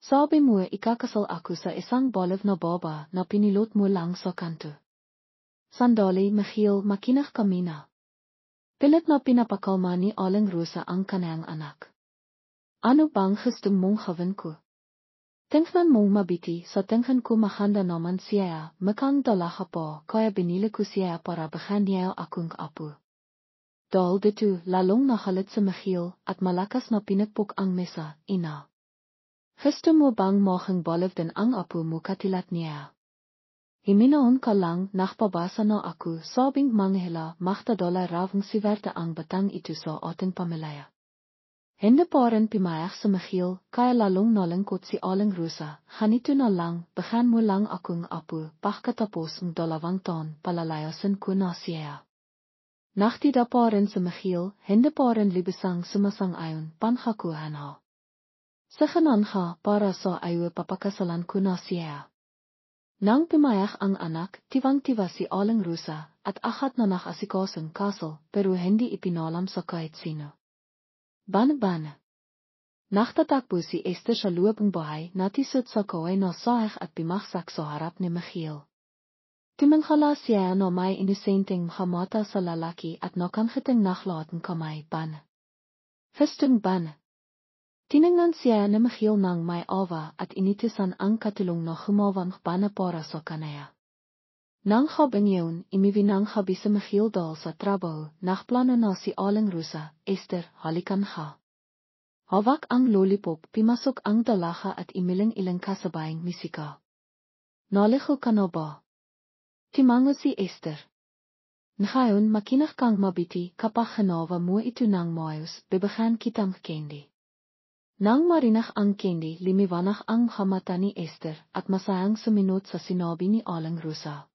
Sabi mo ikakasal ako sa isang boliv na baba na pinilot mo lang sa kanto. Sandali Michiel makinig kami na. Pilit na pinapakalma ni Aling Rosa ang kanyang anak. Ano bang gusto mong gawin ko? Tingnan mong mabiti sa tingin ko mahanda naman siya, makang dalaga po kaya binili ko siya para bigyan niya akong apo. Dahil dito lalong nakalit si Michiel at malakas na pinagpok ang mesa, ina. Gusto mo bang maging boliv din ang apo mo katilat niya? Himinaon ka lang nakpabasa na ako sabing manghila $1 ravang siwerte ang batang ito sa ating pamilya. Hindi pa rin pimayak sa Michiel kaya lalong nalangkot si Aling Rosa, ganito na lang, bigyan mo lang akong apo, pagkatapos ng 2 taon palalayasin ko na siya. Nachtida pa rin sa Michiel, hindi pa rin libisang sumasang-ayon panhakuhan ha. Sakanan ha para sa ayo papakasalan ko na siya. Nang pimayak ang anak, tiwang-tiwa si Aling Rosa at akat na nakasikason kasal pero hindi ipinalam sa kahit sino. Bana. Naktatakbo si Esther sa loob ng bahay natisod sa kaway na saag at pimaksak sa harap ni Michiel. Timanghala siya na may inosenteng hamata sa lalaki at nakanghiteng naklaat ng kamay, bana. Festong bana. Tiningnan siya ni Michiel nang may awa at initisan ang katulong na humawang bana para sa kanaya. Nang habang yun, imivinang habi si Michiel dahil sa trabaho, nakplano na si Aling Rosa, Esther, halikan ha. Hawak ang lollipop, pimasok ang dalaga at imiling-ilang kasabayang misika. Naligo ka na ba? Timango si Esther. Ngayon makinig kang mabiti kapag hanawa mo ito ng maayos, bibigyan kitang candy. Nang marinig ang candy, limiwanag ang hamata ni Esther at masayang suminot sa sinabi ni Aling Rosa.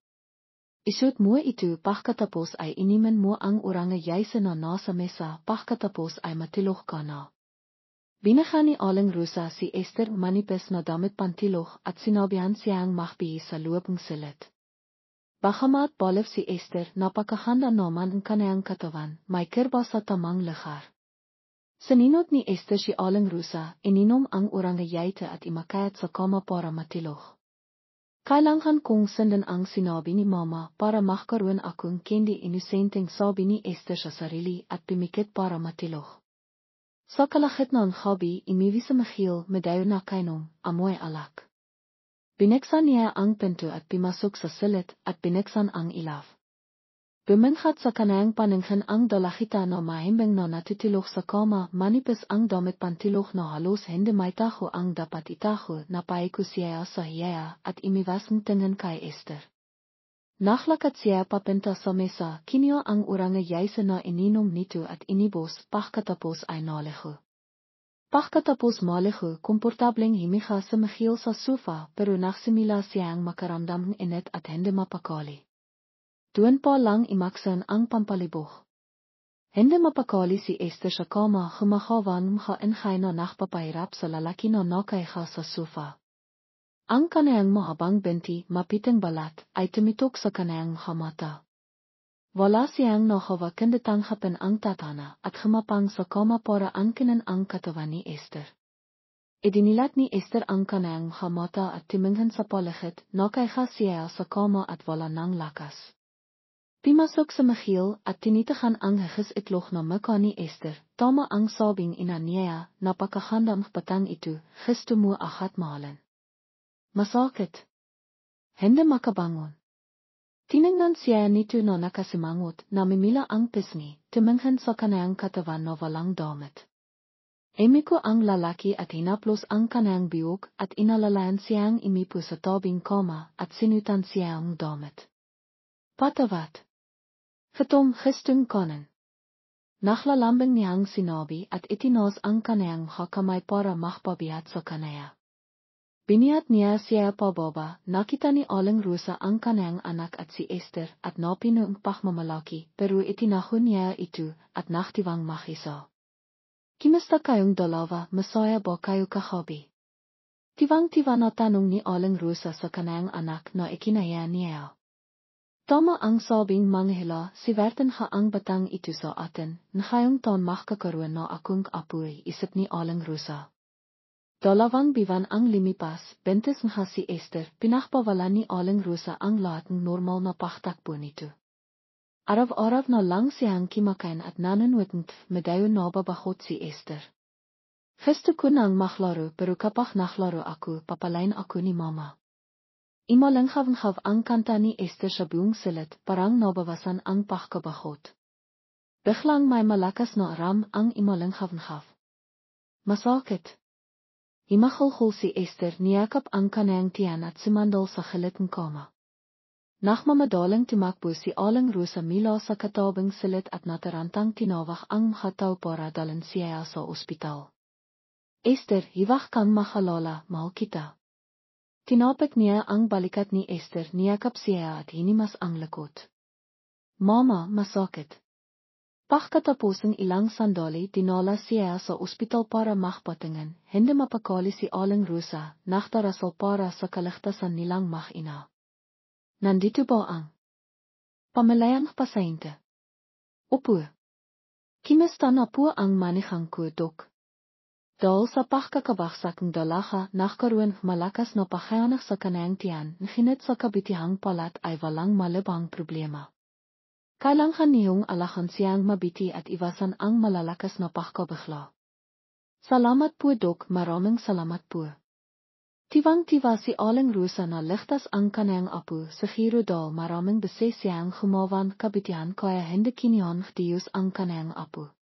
Isut mo ito pagkatapos ay iniman mo ang orangay na nasa mesa pagkatapos ay matilog ka na. Binigyan ni Aling Rosa si Esther manipis na damit pantilog at sinabihan siyang mahbi sa loob ng silid. Bagamat boliv si Esther napakahanda naman ang kanyang katawan, may kirba sa tamang lugar. Saninot ni Esther si Aling Rosa, ininom ang orangay at imakayat sa kama para matilog. Kailangan kong sundan ang sinabi ni Mama para magkaroon akong candy inosenteng sabi ni Esther sa sarili at pimikit para matilog. Sa kalahit ng hobby, imiwi sa Michiel medayo na kainom, amoy alak. Bineksan niya ang pinto at pimasok sa silid at bineksan ang ilaw. Bumengkat sa kanayang paningin ang dalakita na mahimbing na natutilog sa kama, manipis ang damit pantilog na halos hindi may taho ang dapat itaho na paiko siya sa hiya at imiwasang tingin kay Esther. Naklakat siya papunta sa mesa, kiniya ang orangay na ininom nito at inibos, pagkatapos ay naligo. Pagkatapos maligo, komportableng himiga si Michiel sa sofa pero nagsimula siyang makaramdam ng init at hindi mapakali. Doon pa lang imaksan ang pampalibog. Hindi mapakali si Esther sa kama humakawan makaingay na nakpapahirap sa lalaki na nakaiha sa sofa. Ang kanayang mahabang binti, mapiting balat, ay tumitok sa kanayang hamata. Wala siyang nakawa kundi tanghapin ang tatana at humapang sa kama para angkinin ang katawan ni Esther. Idinilat ni Esther ang kanayang hamata at tumingin sa paligid, nakaiha siya sa kama at wala ng lakas. Pimasok sa Michiel at tinitahan ang higis itlog na mukha ni Esther, tama ang sabing ina niya, napakahanda ng batang ito, gusto mo ahat mahalin. Masakit. Hindi makabangon. Tiningnan siya nito na nakasimangot, namimila ang pisngi, tumingin sa kanayang katawan na walang damit. Imiko ang lalaki at hinaplos ang kanayang biyog at inalalayan siyang imipo sa tabing kama at sinutan siyang damit. Patawat. Katong gistong kanan. Naklalambing niyang sinabi at itinos ang kanayang hakamay para makpabihat sa kanaya. Biniat niya siya pababa, nakita ni Aling Rosa ang kanayang anak at si Esther at napino ang pagmamalaki pero itinahon niya ito at naktiwang makisa. Kimusta kayong dalawa, masaya ba kayo kahabi? Tiwang-tiwa na tanong ni Aling Rosa sa kanayang anak na ikinaya niya. Tama ang sabing manghila, siwerten ha ang batang ito sa atin, ngayong taon makakaroon na akong apoy, isip ni Aling Rosa. Dolawang biwan ang limipas, bentes nga si Esther, pinakpawalani aling rusa ang lahatng normal na pachtakbo nito. Araw-araw na lang siyang kimakain at nanunwitend, medayo nababakot si Esther. Gusto ko nang maklaro pero kapag naklaro ako, papalain ako ni mama. Imalanghav ang kanta ni Esther sa buong silit, parang nabawasan ang pagkabakot. Biglang may malakas na aram ang imalanghav. Masakit. Imakulhul si Esther, niyakap ang kanayang tiyan at sumandal sa khilitng kama. Nachmamadaling tumakbo si aling rusa mila sa katabing silit at natarantang tinawak ang hataw para dalhin siya sa ospital. Esther, hiwag kang makalala, mahal kita. Tinapik niya ang balikat ni Esther, niyakap siya at hinimas ang likod. Mama, masakit. Pagkatapos ng ilang sandali, dinala siya sa ospital para makpatingin, hindi mapakali si aling rusa, nakdarasal para sa kaligtasan nilang mag-ina. Nandito ba ang pamalayang pasyente? Opo. Kimusta na po ang manihang ko, Dok? Dahil sa pagkakabagsak ng dalaga, nagkaroon malakas na paghahanap sa kanayang tiyan, ngunit sa kabitihang palat ay walang malabang problema. Kailangan niyong alakan siyang mabiti at iwasan ang malalakas na pagkabigla. Salamat po, Dok, maraming salamat po. Tiwang-tiwa si aling rusa na ligtas ang kanayang apo sa Girodal, maraming beses siyang gumawan kabitihan kaya hindi kinihan Diyos ang kanayang apo.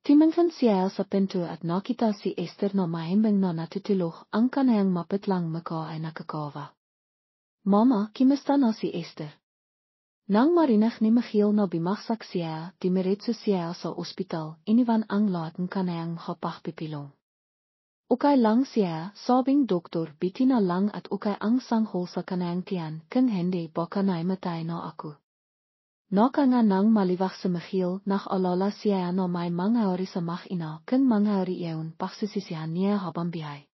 Timinghan siya sa pinto at nakita si Esther na mahimbing na natutulog, ang kanayang mapit lang maka ay nakakawa. Mama, kimusta na si Esther? Nang marinig ni Michiel na bimaksak siya, dimiretso siya sa ospital, iniwan ang lahat ng kanayang kapagpipilong. Okay lang siya, sabing doktor, biti na lang at okay ang sanghol sa kanayang tiyan, kung hindi baka naimatay na ako. Naka nga nang maliwag sa Michiel, nakalala siya na may mangyari sa mag-ina, kung mangyari iyon, pagsisisihan niya habang bihay.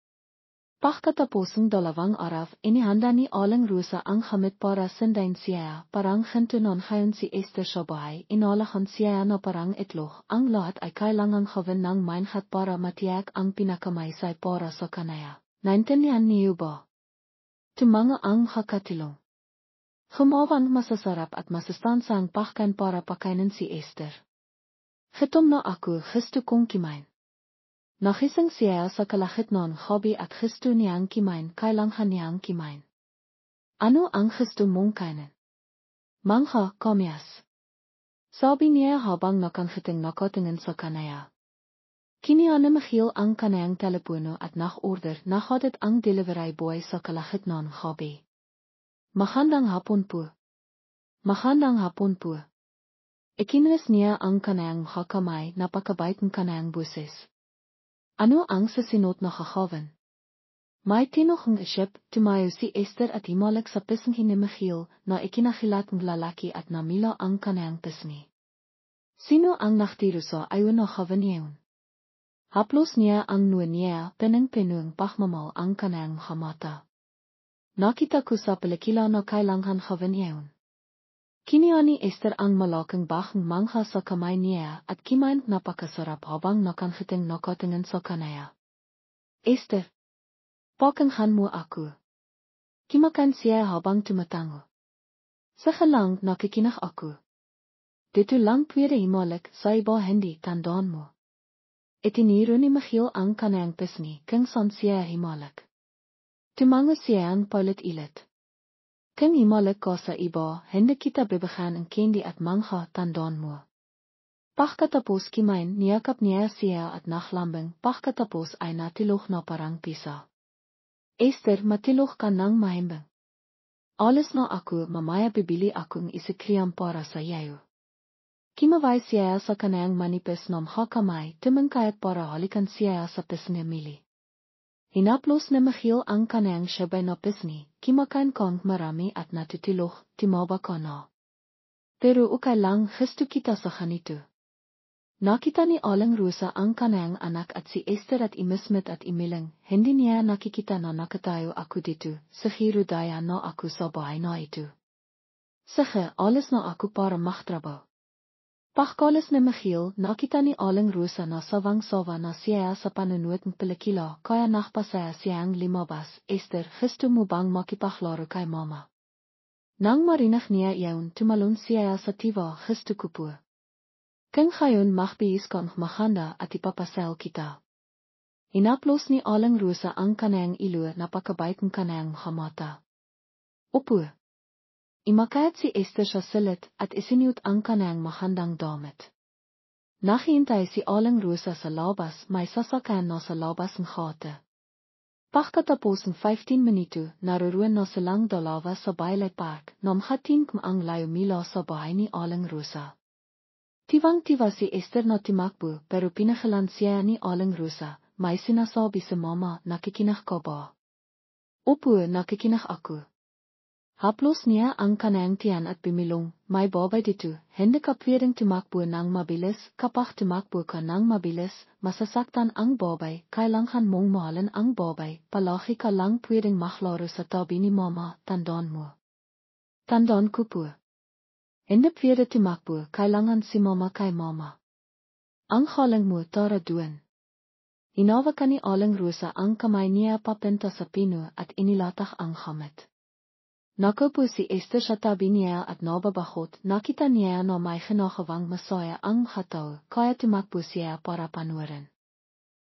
Pagkatapos ng 2 araw, inihanda ni aling rusa ang hamit para sundain siya, parang hintunan ngayon si Esther sa bahay, inalakan siya na parang itlog, ang lahat ay kailangang gawin ng mindset para matiyak ang pinakamaysay para sa kanaya. Naintindihan niyo ba? Tumanga ang hakatilong. Gumawan masasarap at masustansang pagkain para pakainin si Esther. Gitom na ako, gusto kong kimain. Nakisang siya sa kalahitnan hobby at gusto niyang kimain, kailangan niyang kimain. Ano ang gusto mong kainin? Mangha, kamyas. Sabi niya habang nakatingin sa kanaya. Kinihan ni Michiel ang kanayang telepono at nak-order, nahatid ang delivery boy sa kalahitnan hobby. Magandang hapon po. Magandang hapon po. Ikinwes niya ang kanayang hakamay, napakabait ng kanayang buses. Ano ang susunod na gagawin? May tinuhong isip, tumayo si Esther at himalik sa pisngi ni Michiel na ikinahilat ng lalaki at namila ang kanayang pisngi. Sino ang naktiro sa ayon na gawin iyon? Haplos niya ang nuwan niya, pinang-pinung pagmamal ang kanayang hamata. Nakita ko sa pelikula na kailangan gawin iyon. Kiniani Esther ang malaking bakang mangha sa kamay niya at kimain napakasarap habang nakatingin sa kanaya. Esther, pakinggan mo ako. Kimakain siya habang tumatango. Saka lang nakikinig ako. Dito lang pwede himalik sa iba, hindi tandaan mo. Itiniro ni Michiel ang kanayang pisngi kung saan siya himalik. Tumango siya ang paulit-ulit. Kung himalik ka sa iba, hindi kita bibigyan ng candy at mangha, tandaan mo. Pagkatapos kimain, niyakap niya siya at naklambing, pagkatapos ay natilog na parang pisa. Esther, matilog ka ng mahimbing. Alis na ako, mamaya bibili akong isikriyam para sa iyo. Kimaway siya sa kanayang manipis na hakamay, tumangkayat para halikan siya sa pisngi mili. Hinaplos ni Michiel ang kanayang siyabay na pisngi, kimakain kang marami at natutulog, timaba ka na. Pero okay lang, gusto kita sa kanito. Nakita ni aling rusa ang kanayang anak at si Esther at imismit at imiling, hindi niya nakikita na nakatayo ako dito, sa Girodaya na ako sa bahay na ito. Sige, alis na ako para magtrabaho. Pagkalis ne Michiel, nakita ni aling rusa na sawang sawa na siya sa panunod ng pelikila, kaya nakpasaya siyang limabas, Esther, gusto mo bang makipaglaro kay mama? Nang marinig niya iyon, tumalon siya sa tiwa, gusto ko po. Kung ngayon magbiis kang maganda at ipapasal kita. Inaplos ni aling rusa ang kanayang ilo na pakabait ng kanayang mata. Opo. Imakayat si Esther sa silit at isiniut ang kanayang magandang damit. Naghihintay si aling rusa sa labas, may sasakyan na sa labas ng gate. Pagkatapos ng 15 minuto, naroon na silang dalawa sa Bailey Park, namhatin ang layo mila sa bahay ni aling rusa. Tiwang-tiwa si Esther na timakbo, pero pinakalan siya ni aling rusa, may sinasabi sa mama, nakikinig ka ba? Opo, nakikinig ako. Haplos niya ang kanayang tiyan at bimilong, may babay dito, hindi ka pwedeng tumakbo ng mabilis, kapag tumakbo ka ng mabilis, masasaktan ang babay, kailangan mong mahalin ang babay, palagi ka lang pwedeng maglaro sa tabi ni mama, tandaan mo. Tandaan ko po. Hindi pwede tumakbo, kailangan si mama kay mama. Ang halang mo tara doon. Inawakan ni aling rusa ang kamay niya papunta sa pino at inilatag ang hamit. Nakaupo si Esther sa tabi niya at nababakot, nakita niya na may ginagawang masaya ang hataw, kaya tumakbo siya para panuorin.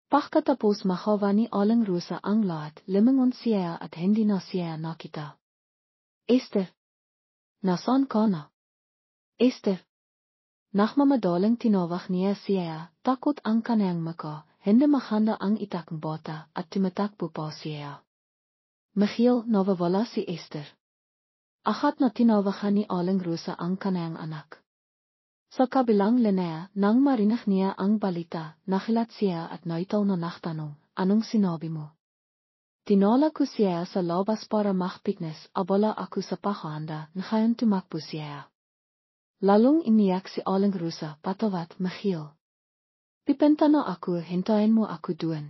Pagkatapos magawa ni aling rusa ang lahat, lumingon siya at hindi na siya nakita. Esther! Nasaan ka na? Esther! Nagmamadaling tinawag niya siya, takot ang kanayang maka, hindi maganda ang itakang bata at tumatakbo pa siya. Michiel, nawawala si Esther. Agad na tinawagan ni aling rusa ang kanayang anak. Sa kabilang linya, nang marinig niya ang balita, nakilat siya at naitaw na nagtanong, anong sinabi mo? Tinala ko siya sa labas para magpiknis, abala ako sa paghahanda, ngayon tumakbo siya. Lalong iniyak si aling rusa, patawad, Michiel. Pipenta na ako, hintayin mo ako doon.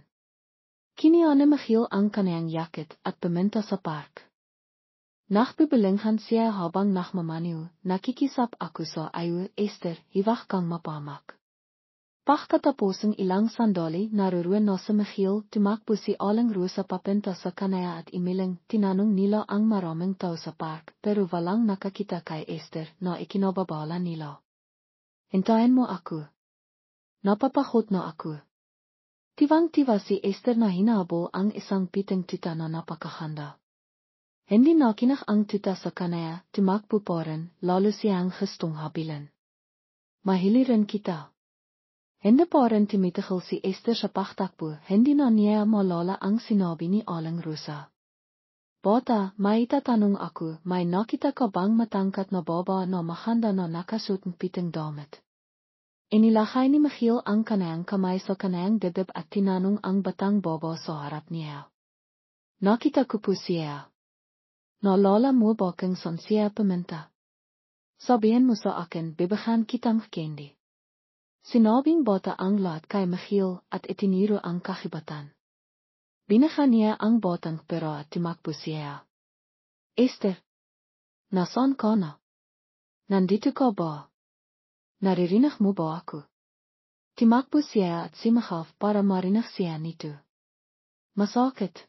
Kiniya ni Michiel ang kanayang jacket at pumunta sa park. Nagbibelenghan siya habang nagmamaniw, nakikisap ako sa ayo, Esther, hiwag kang mapamak. Pagkatapos ng ilang sandali, naroon na si Michiel, tumakbo si aling rusa papunta sa kanaya at imiling, tinanong nila ang maraming tao sa park, pero walang nakakita kay Esther na ikinababala nila. Hintayin mo ako. Napapakot na ako. Tiwang-tiwa si Esther na hinahabol ang isang piting tuta na napakahanda. Hindi nakinig ang tuta sa kanaya, tumakbo pa rin, lalo siyang gustong habilan. Mahiliran kita. Hindi pa rin tumitigil si Esther sa pagtakbo, hindi na niya malala ang sinabi ni aling rusa. Bata, may itatanong ako, may nakita ka bang matangkat na baba na maganda na nakasuot ng piting damit? Inilagay ni Michiel ang kanayang kamay sa kanayang dibdib at tinanong ang batang baba sa harap niya. Nakita ko po siya. Naalala mo ba kung saan siya pumunta? Sabihin mo sa akin, bibigyan kitang candy. Sinabing bata ang lahat kay Michiel at itiniro ang kakibatan. Binigyan niya ang batang pera at tumakbo siya. Esther! Nasaan ka na? Nandito ka ba? Naririnig mo ba ako? Tumakbo siya at simahaf para marinig siya nito. Masakit.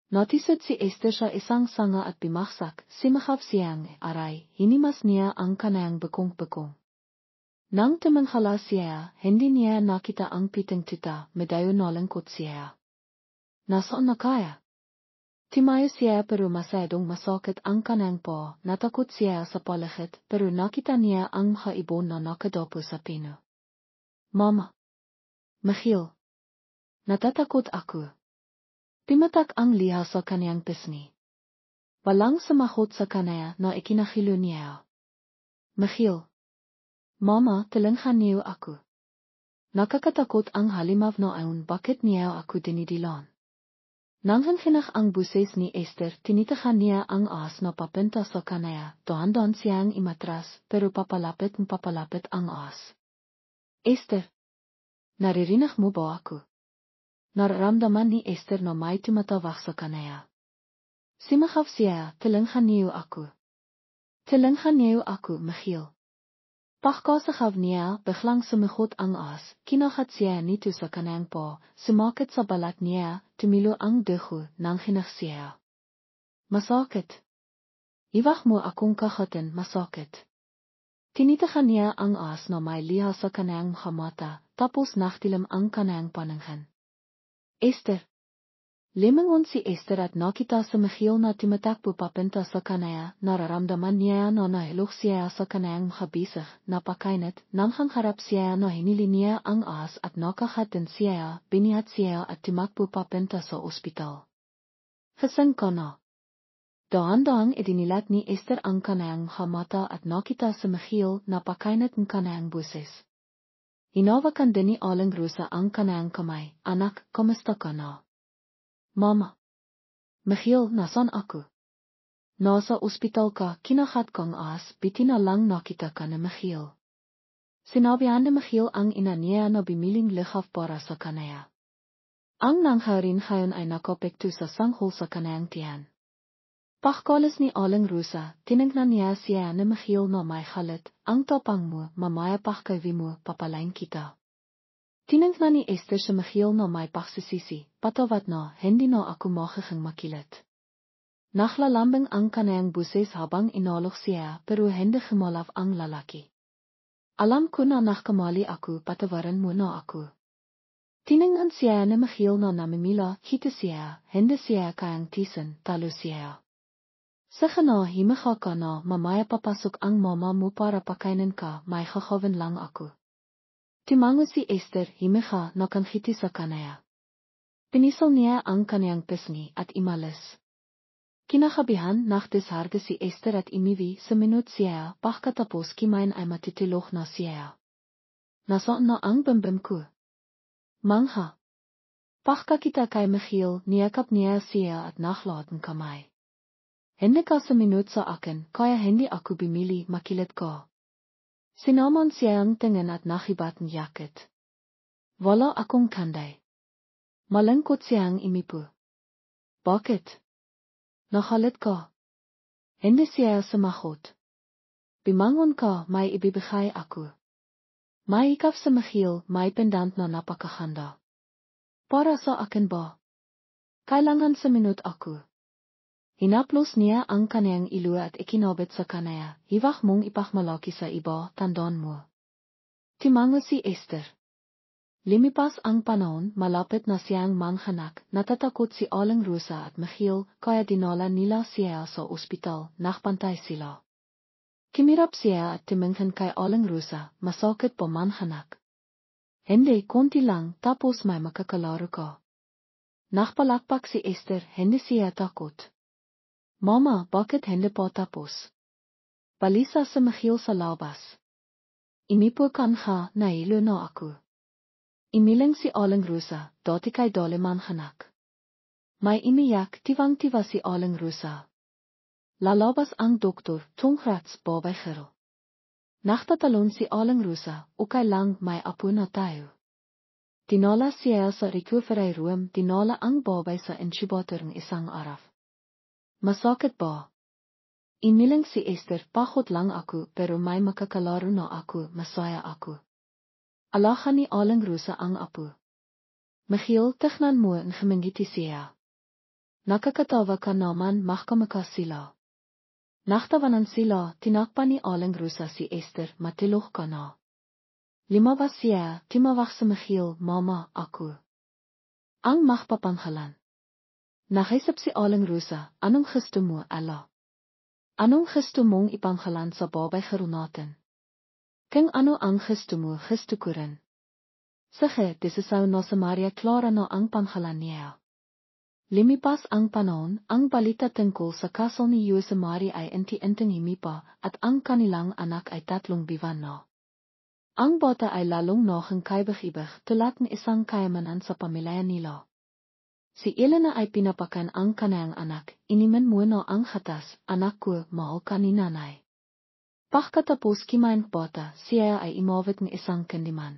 Natisod si Esther sa isang sanga at bimaksak, simahaf siyang, aray, hinimas niya ang kanayang bekong-bekong. Nang tumanghala siya, hindi niya nakita ang piting tuta, medayo nalangkot siya. Nasaan na kaya? Timayo siya pero masyadong masakit ang kanayang paw, natakot siya sa paligid, pero nakita niya ang mga ibon na nakadapo sa pino. Mama! Michiel! Natatakot ako. Pimatak ang liha sa kanayang pisngi. Walang sumagot sa kanaya na ikinahilo niya. Michiel. Mama, talanghan niyo ako. Nakakatakot ang halimaw na ayon, bakit niya ako dinidilan? Nang hanhinag ang buses ni Esther, tinitahan niya ang ahas na papunta sa kanaya, dahan-dahan siyang imatras, pero papalapit ang ahas. Esther. Naririnig mo ba ako? Nararamdaman ni Esther na may tumatawag sa kanaya. Simahaf siya, talanghan niyo ako. Talanghan niyo ako, Michiel. Pagkase gavnia, beglang sumegot ang as, kinagat siya nito sa kanang po, sumakit sa balat niya, tumilo ang dugo, nang hinagsiya. Masakit. Iwag mo akong kagatin, masakit. Tinitahan niya ang as na may liha sa kanang mata, tapos naktilam ang kanang panangan. Esther. Limangon si Esther at nakita sa Michiel na tumatakbo papunta sa kanaya, nararamdaman niya na nahilok siya sa kanayang makabisig, napakainit, nang harap siya na hinili niya ang as at nakakatin siya, binihat siya at tumakbo papunta sa ospital. Hasan ka na. Daan-daang idinilat ni Esther ang kanayang mata at nakita sa Michiel na pakainit ang kanayang buses. Hinawakan din ni Aling Rosa ang kanayang kamay, anak, kamusta ka na? Mama. Michiel, nasan ako? Nasa ospital ka, kinagat kang as, bitina lang nakita ka na Michiel. Sinabihan ni Michiel ang ina niya na bimiling ligaw para sa kanaya. Ang nangharin ngayon ay nakapekto sa sanghol sa kanayang tiyan. Pagkalis ni Aling Rosa, tinignan niya siya ni Michiel na may galit, ang tapang mo, mamaya pagkawi mo, papalain kita. Tinignan ni Esther sa Michiel na may pagsisisi, patawad na, hindi na ako magiging makilit. Naklalambing ang kanayang buses habang inalok siya, pero hindi gumalaf ang lalaki. Alam ko na nagkamali ako, patawarin mo na ako. Tinignan siya ni Michiel na namimila, hita siya, hindi siya kayang tisin, talo siya. Sige na, himaga ka na, mamaya papasok ang mama mo para pakainin ka, may gagawin lang ako. Tumango si Esther, himaga na kanghiti sa kanaya. Pinisal niya ang kanayang pisngi at imalis. Kinakabihan nakdesharge si Esther at imiwi sa minut siya, pagkatapos kimain ay matitulog na siya. Nasaan na ang bimbim ko? Mangha. Pagkakita kay Michiel, niyakap niya siya at nachlaten kamay. Hindi ka sa minut sa akin, kaya hindi ako bimili makilit ko. Sinaman siya ang tingin at nakibat ng yakit. Wala akong kanday. Malangkot siyang imipo. Bakit? Nakalit ka. Hindi siya sumagot. Bimangon ka, may ibibigay ako. May ikaf sa Michiel, may pendant na napakaganda. Para sa akin ba? Kailangan sa minut ako. Hinaplos niya ang kanayang ilua at ikinobit sa kanaya, hiwag mong ipakmalaki sa iba, tandaan mo. Timango si Esther. Limipas ang panahon, malapit na siyang manghanak, natatakot si Aling Rosa at Michiel, kaya dinala nila siya sa ospital, nakpantay sila. Kimirap siya at tumingin kay Aling Rosa, masakit pa manghanak. Hindi, konti lang, tapos may makakalaro ka. Nakpalakpak si Esther, hindi siya takot. Mama, bakit hindi pa tapos? Balisa sa Michiel sa labas. Imipo kan ha, nailo na ako. Imiling si Aling Rosa, dati kay dole manghanak. May imiyak, tiwang-tiwa si Aling Rosa. Lalabas ang doktor, tungrats babay gero. Nachtatalon si Aling Rosa, okay lang may apo na tayo. Dinala siya sa recovery room, dinala ang babay sa incubator ng isang araw. Masakit ba? Imiling si Esther, pagod lang ako pero may makakalaro na ako, masaya ako. Alahan ni Aling Rosa ang apo. Michiel, tignan mo ang gemengiti siya. Nakakatawa ka naman, mahkamaka sila. Nachtawanan sila, tinakpan ni Aling Rosa si Esther, matilog ka na. Limabas siya, timawag sa Michiel, mama, ako. Ang magpapanghalan. Nahisap si Aling Rosa, anong gusto mo, ala? Anong gusto mong ipanghalan sa babay gero natin? Kung ano ang gusto mo, gusto ko rin. Sige, disisaw na sa Maria Clara na ang panghalan niya. Limipas ang panahon, ang balita tungkol sa kasal ni Jose Maria ay inti-inting himipa at ang kanilang anak ay 3 buwan na. Ang bata ay lalong naging kaibig-ibig tulad ng isang kayamanan sa pamilya nila. Si Elena ay pinapakan ang kanayang anak, iniman mo na ang hatas, anak ko, mahal ka ni nanay. Pagkatapos kimain bata, siya ay imawit ng isang kandiman.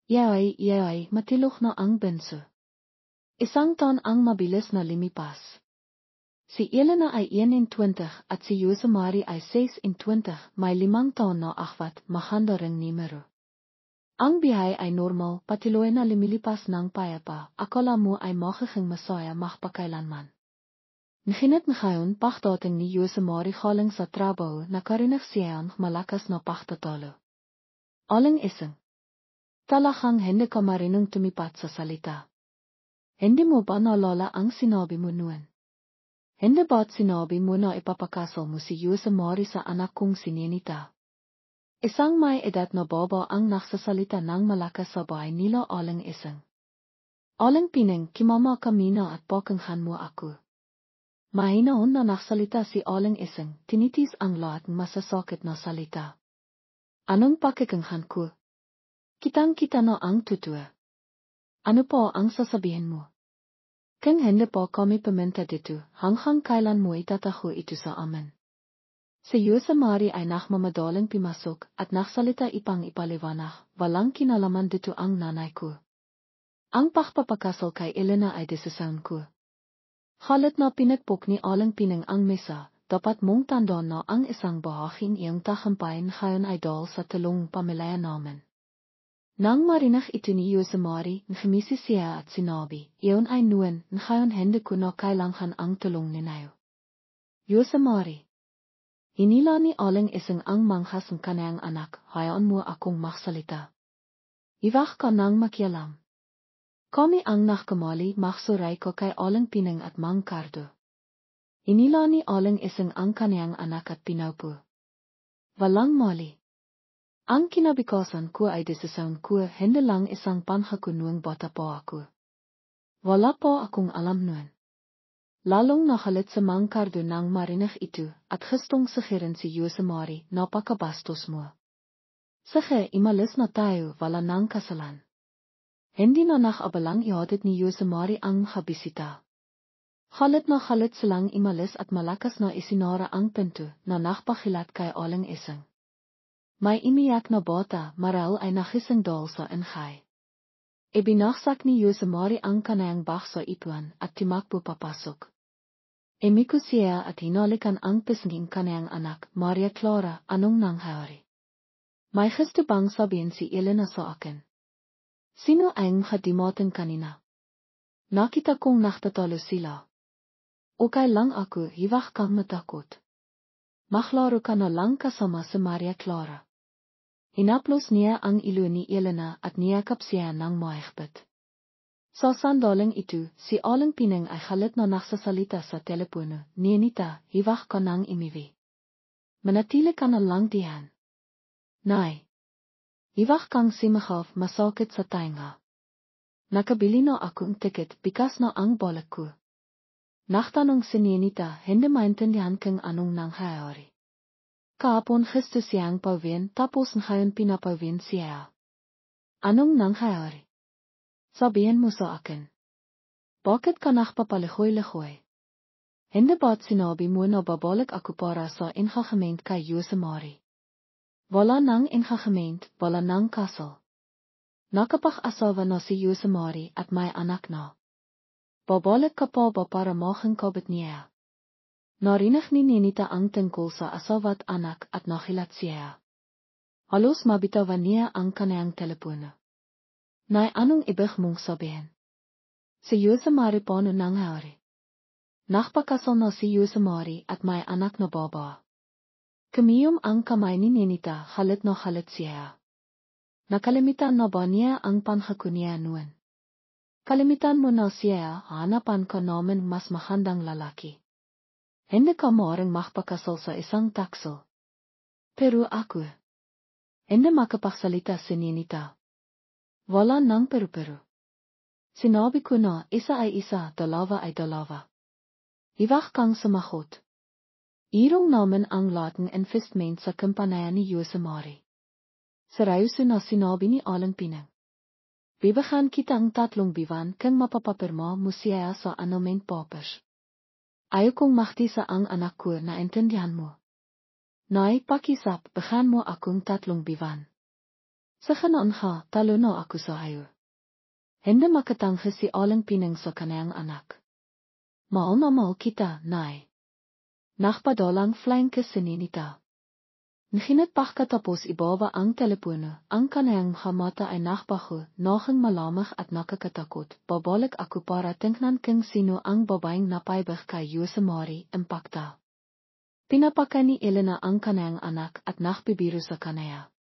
Yay, matilok na ang benso. Isang taon ang mabilis na limipas. Si Elena ay 21 at si Josemari ay 26, may 5 taon na akhwat, maganda ring numero. Ang bihay ay normal, patuloy na lumilipas ng payapa, akala mo ay magiging masaya magpakailanman. Ngunit ngayon pagdating ni Josemari galing sa trabaho, nakarinig siya ang malakas na pagtatalo. Aling isang. Talagang hindi ka marunong tumipat sa salita. Hindi mo ba naalala ang sinabi mo noon? Hindi ba't sinabi mo na ipapakasal mo si Josemari sa anak kong si Nenita? Isang may edad na baba ang nagsasalita ng malakas sa bahay nila aling isang. Aling pining, kimama kami na at pakinggan mo ako. Mahinaon na nagsalita si aling isang, tinitis ang lahat ng masasakit na salita. Anong pakikinggan ko? Kitang-kita na ang totoo. Ano po ang sasabihin mo? Kung hindi po kami paminta dito, hanggang kailan mo itataho ito sa amin? Si Josemari ay nagmamadaling pimasok at nagsalita ipang ipaliwanag, walang kinalaman dito ang nanay ko. Ang pagpapakasal kay Elena ay desisyon ko. Halit na pinagpok ni aling pining ang mesa, dapat mong tandaan na ang isang bahagi iyong tagumpayan ngayon ay dahil sa tulong pamilya namin. Nang marinig ito ni Josemari, ngumisi siya at sinabi, iyon ay noon, ngayon hindi ko na kailangan ang tulong ninyo. Josemari. Hinila ni aling isang ang manghas ng kaniyang anak, hayaan mo akong magsalita. Iwag ka nang makialam. Kami ang nagkamali magsuray ko kay aling pining at mang Cardo. Hinila ni aling isang ang kaniyang anak at pinaupo. Walang mali. Ang kinabukasan ko ay desisyon ko, hindi lang isang panhakunuang bata po ako. Wala po akong alam nun. Lalong nakalit sa mang Cardo nang marinig ito, at gustong sabihin si Josemari, napakabastos mo. Sige, imalis na tayo, wala nang kasalan. Hindi na nakabalang ihatid ni Josemari ang habisita. Halit silang imalis at malakas na isinara ang pinto, na nakpakilat kay aling isang. May imiyak na bata, maral ay nakisang dal sa enghay. Ibinaksak ni Josemari ang kanayang bag sa ipuan at timakbo papasok. Imiko siya at hinalikan ang pisnging kanayang anak, Maria Clara, anong nangyari? May gusto bang sabihin si Elena sa akin? Sino ang hadimating kanina? Nakita kong naktatalo sila. Okay lang ako, hiwag kang matakot. Maklaro ka na lang kasama si Maria Clara. Inaplos niya ang ilo ni Elena at niyakap siya ng mahigpit. Sa sandaling ito, si aling pining ay halit na nagsasalita sa telepono, Nenita, hiwag ka nang imiwi. Manatili ka na lang diyan. Nay. Hiwag kang simahaf, masakit sa tainga. Nakabili na akong ticket, bikas na ang balak ko. Nagtanong si Nenita, hindi maintindihan kung anong nangyayari. Kahapon gusto siyang pawin, tapos ngayon pinapawin siya. Anong nangyayari? Sabihin mo sa akin. Bakit ka nagpapalihoy-lihoy? Hindi ba't sinabi mo na babalik ako para sa engagement kay Josemari? Wala nang engagement, wala nang kasal. Nakapag-asawa na si Josemari at may anak na. Babalik ka pa ba para maging kabit niya? Narinig ni Nenita ang tungkol sa asawa at anak at nakilat siya. Halos mabitawan niya ang kanayang telepono. Nay, anong ibig mong sabihin? Si Josemari paano nangyari? Nagpakasal na si Josemari at may anak na baba. Kumiyom ang kamay ni Nenita, halit na halit siya. Nakalimutan na ba niya ang panghako niya noon? Kalimitan mo na siya, hanapan ka namin mas magandang lalaki. Hindi ka maaaring magpakasal sa isang takso. Pero ako. Hindi makapagsalita si Nenita. Wala nang pero-pero. Sinabi ko na, isa ay isa, dalawa ay dalawa. Hiwag kang sumagot. Irong naman ang lahat ng investment sa kampanya ni Josemari. Seryoso na sinabi ni aling pining. Bibigyan kita ang 3 buwan kung mapapapirma mo siya sa annulment papers. Ayaw kong maktisa ang anak ko na intindihan mo. Nay, pakisap, bigyan mo akong 3 buwan. Sa ganoon ha, talo na ako sa iyo. Hindi makatanggi si aling pining sa kanayang anak. Maal kita, nai. Nagbadalang flanke senenita. Nginit pagkatapos ibawa ang telepono, ang kanayang hamata ay nakbago, naging malamig at nakakatakot, babalik ako para tingnan kung sino ang babaeng napaibig kay Yosemari, impakta. Pinapaka ni Elena ang kanayang anak at nakbibiru sa kanaya.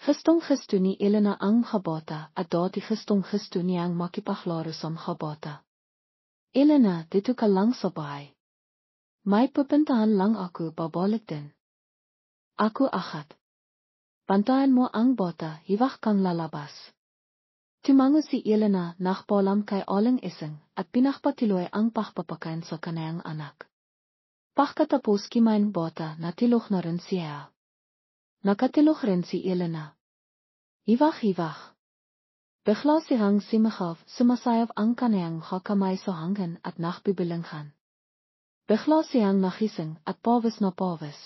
Gustong-gusto ni Elena ang habata at dati gustong-gusto niyang makipaglaro sa habata. Elena, dito ka lang sa bahay. May pupuntahan lang ako, babalik din. Ako agad. Bantayan mo ang bata, hiwag kang lalabas. Tumango si Elena nakpalam kay Aling Ising at pinakpatiloy ang pagpapakain sa kanayang anak. Pagkatapos kimain bata natilok na rin siya. Nakatilok rin si Elena. Hiwag. Bigla siyang simagaw, sumasayaw ang kanayang kamay sa hangin at nakbibilanghan. Bigla siyang nagising at pawis na pawis.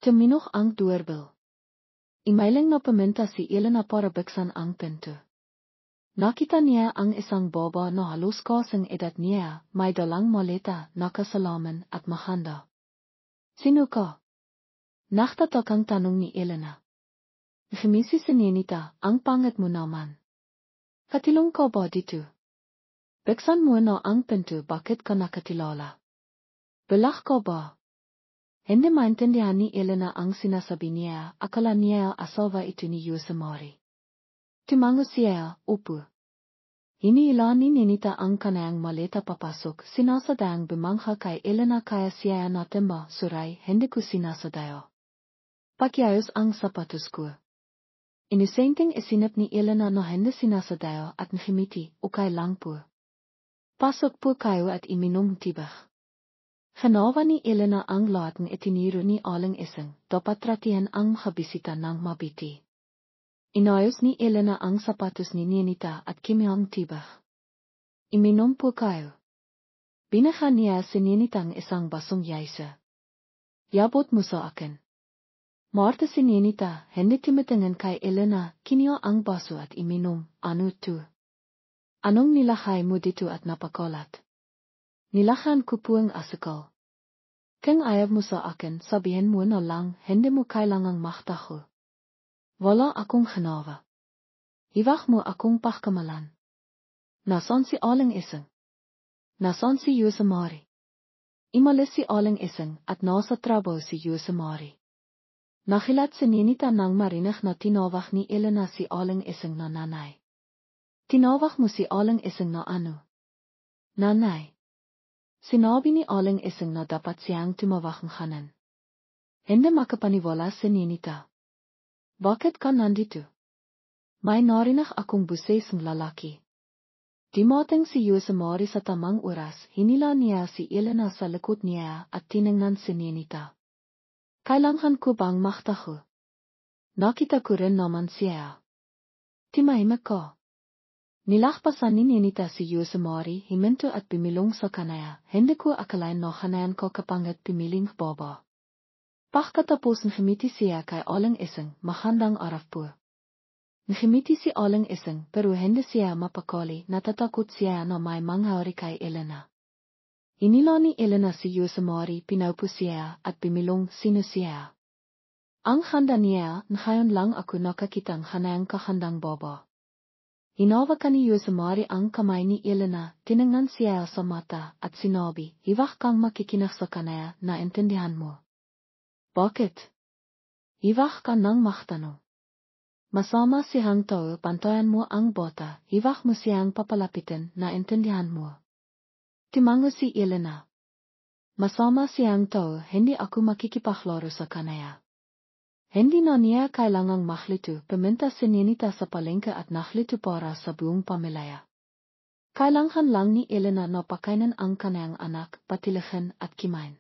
Tuminog ang doorbell. Imailing na paminta si Elena para buksan ang pinto. Nakita niya ang isang baba na halos kasing edad niya, may dalang maleta, nakasalaman at mahanda. Sino ka? Nagtatakang tanong ni Elena. Gemisi si Nenita, ang pangit mo naman. Katilong ka ba dito? Buksan mo na ang pinto, bakit ka nakatilala? Balak ka ba? Hindi maintindihan ni Elena ang sinasabi niya, akala niya asawa ito ni Yosemari. Tumango siya, upo. Hiniila ni Nenita ang kanayang maleta papasok, sinasadayang bumangha kay Elena kaya siya natimba, suray, hindi ko sinasadayo. Pakiayos ang sapatos ko. Inusenting isinip ni Elena na hindi sinasadayo at ngimiti, okay lang po. Pasok po kayo at iminom tibak. Ginawa ni Elena ang lahat ng itiniro ni Aling Ising, dapat ratihan ang habisita ng mabiti. Inayos ni Elena ang sapatos ni Nenita at kimihang tibak. Iminom po kayo. Binigyan niya si Nenitang isang basong yaisa. Yabot mo sa akin. Marta si Nenita, hindi tumitingin kay Elena, kiniya ang baso at iminom, ano to? Anong nilakay mo dito at napakalat? Nilakhan ko po ang asukal. Kung ayaw mo sa akin, sabihin mo na lang, hindi mo kailangang maktaho. Wala akong ginawa. Hiwag mo akong pakamalan. Nasaan si Aling Ising? Nasaan si Yosemari? Imalis si Aling Ising at nasa trabaho si Yosemari. Nakilat si Nenita nang marinig na tinawag ni Elena si Aling Ising na nanay. Tinawag mo si Aling Ising na ano? Nanay. Sinabi ni Aling Ising na dapat siyang tumawag ng kanan. Hindi makapaniwala si Nenita. Bakit ka nandito? May narinig akong busesong lalaki. Dumating si Yosemari sa tamang oras, hinila niya si Elena sa likod niya at tiningnan si Nenita. Kailangan ko bang maktaho? Nakita ko rin naman siya. Timahimik ka. Nilakpasan ni Nenita si Yosemari, himinto at pimilong sa kanaya, hindi ko akalain na kanayan ko kapangat pimiling baba. Pagkatapos ngimiti siya kay Aling Ising, magandang araw po. Ngimiti si Aling Ising, pero hindi siya mapakali, natatakot siya na may mangyari kay Elena. Inila ni Elena si Yosemari, pinaupo siya at pimilong sino siya. Ang handa niya, ngayon lang ako nakakitang kanayang kahandang baba. Hinawakan ni Yosemari ang kamay ni Elena, tiningnan siya sa mata at sinabi, hiwag kang makikinig sa kanaya, naintindihan mo. Bakit? Hiwag ka nang magtanong. Masama siyang tao, bantayan mo ang bata, hiwag mo siyang papalapitin, naintindihan mo. Tumango si Elena. Masama siyang tao, hindi ako makikipaglaro sa kanaya. Hindi na niya kailangang maglito, paminta si Nenita sa palengke at naglito para sa buong pamilya. Kailangan lang ni Elena na pakainin ang kanayang anak, patilihin at kimain.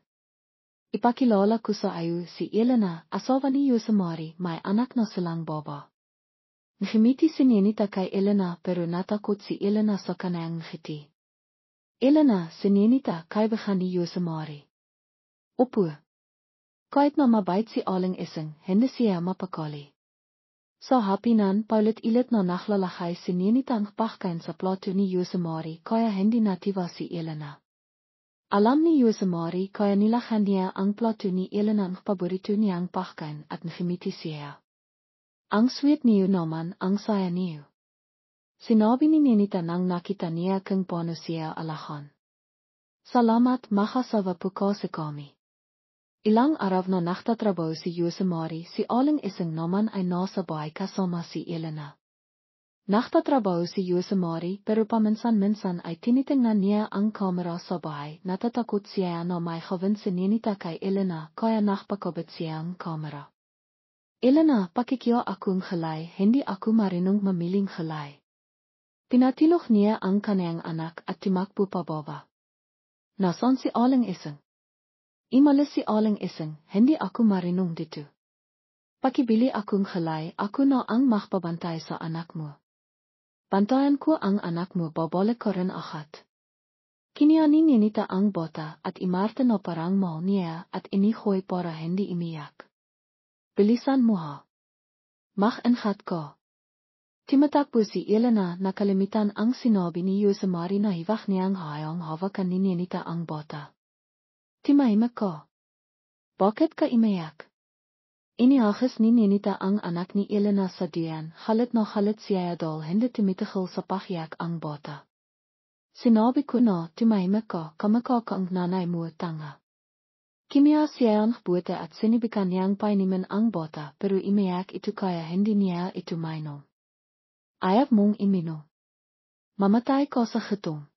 Ipakilala ko sa iyo si Elena, asawa ni Yosemari, may anak na silang baba. Ngimiti si Nenita kay Elena pero natakot si Elena sa kanayang ngiti. Elena, si Nenita, kaibigan ni Yosemari. Upo. Kahit na mabait si Aling Ising, hindi siya mapakali. Sa hapinan, paulit-ulit na naklalakay si Nenita ang pagkain sa plato ni Yosemari kaya hindi natiwa si Elena. Alam ni Yosemari kaya nila khandia ang platu ni Elena ang paborito niyang pakain at nahimiti siya. Ang sweet niyo naman ang saya niyo. Sinabi ni Ninita nang nakita niya kung paano siya alahan. Salamat makasava po sa kami. Ilang araw na naktatrabaho si Yosemari, si Aling Isang naman ay nasa bahay kasama si Elena. Naktatrabaho si Yosemari pero paminsan-minsan ay tinitingnan niya ang kamera sa bahay. Natatakot siya na may gawin si Ninita kay Elena kaya nakpakabit siya ang kamera. Elena, pakikyo akong halay, hindi ako marunong mamiling halay. Tinatilok niya ang kanyang anak at tumakbo pababa. Nasaan si Aling Isang? Imalis si Aling Isang, hindi ako marunong dito. Pakibili akong halay, ako na ang makpabantay sa anak mo. Bantayan ko ang anak mo, babalik ko rin agad. Kiniani ni Ninita ang bota at imarta na parang mahal niya at inihoy para hindi umiyak. Bilisan mo ha. Mag-ingat ka. Timatakbo si Elena, nakalimitan ang sinabi ni Yosemari na hiwag niyang hayang hawakan ni Ninita ang bota. Timahimik ka. Bakit ka imayak? Iniahas ni Ninita ang anak ni Elena sa diyan, halit na halit siya dahil hindi tumitigil sa paghiyak ang bota. Sinabi ko na, tumahimik ka, kamukha ka ang nanay mo tanga. Kimia siya ang buta at sinibikan niyang painiman ang bota pero imayak ito kaya hindi niya ito mainom. Ayaw mong iminom. Mamatay ka sa gutom.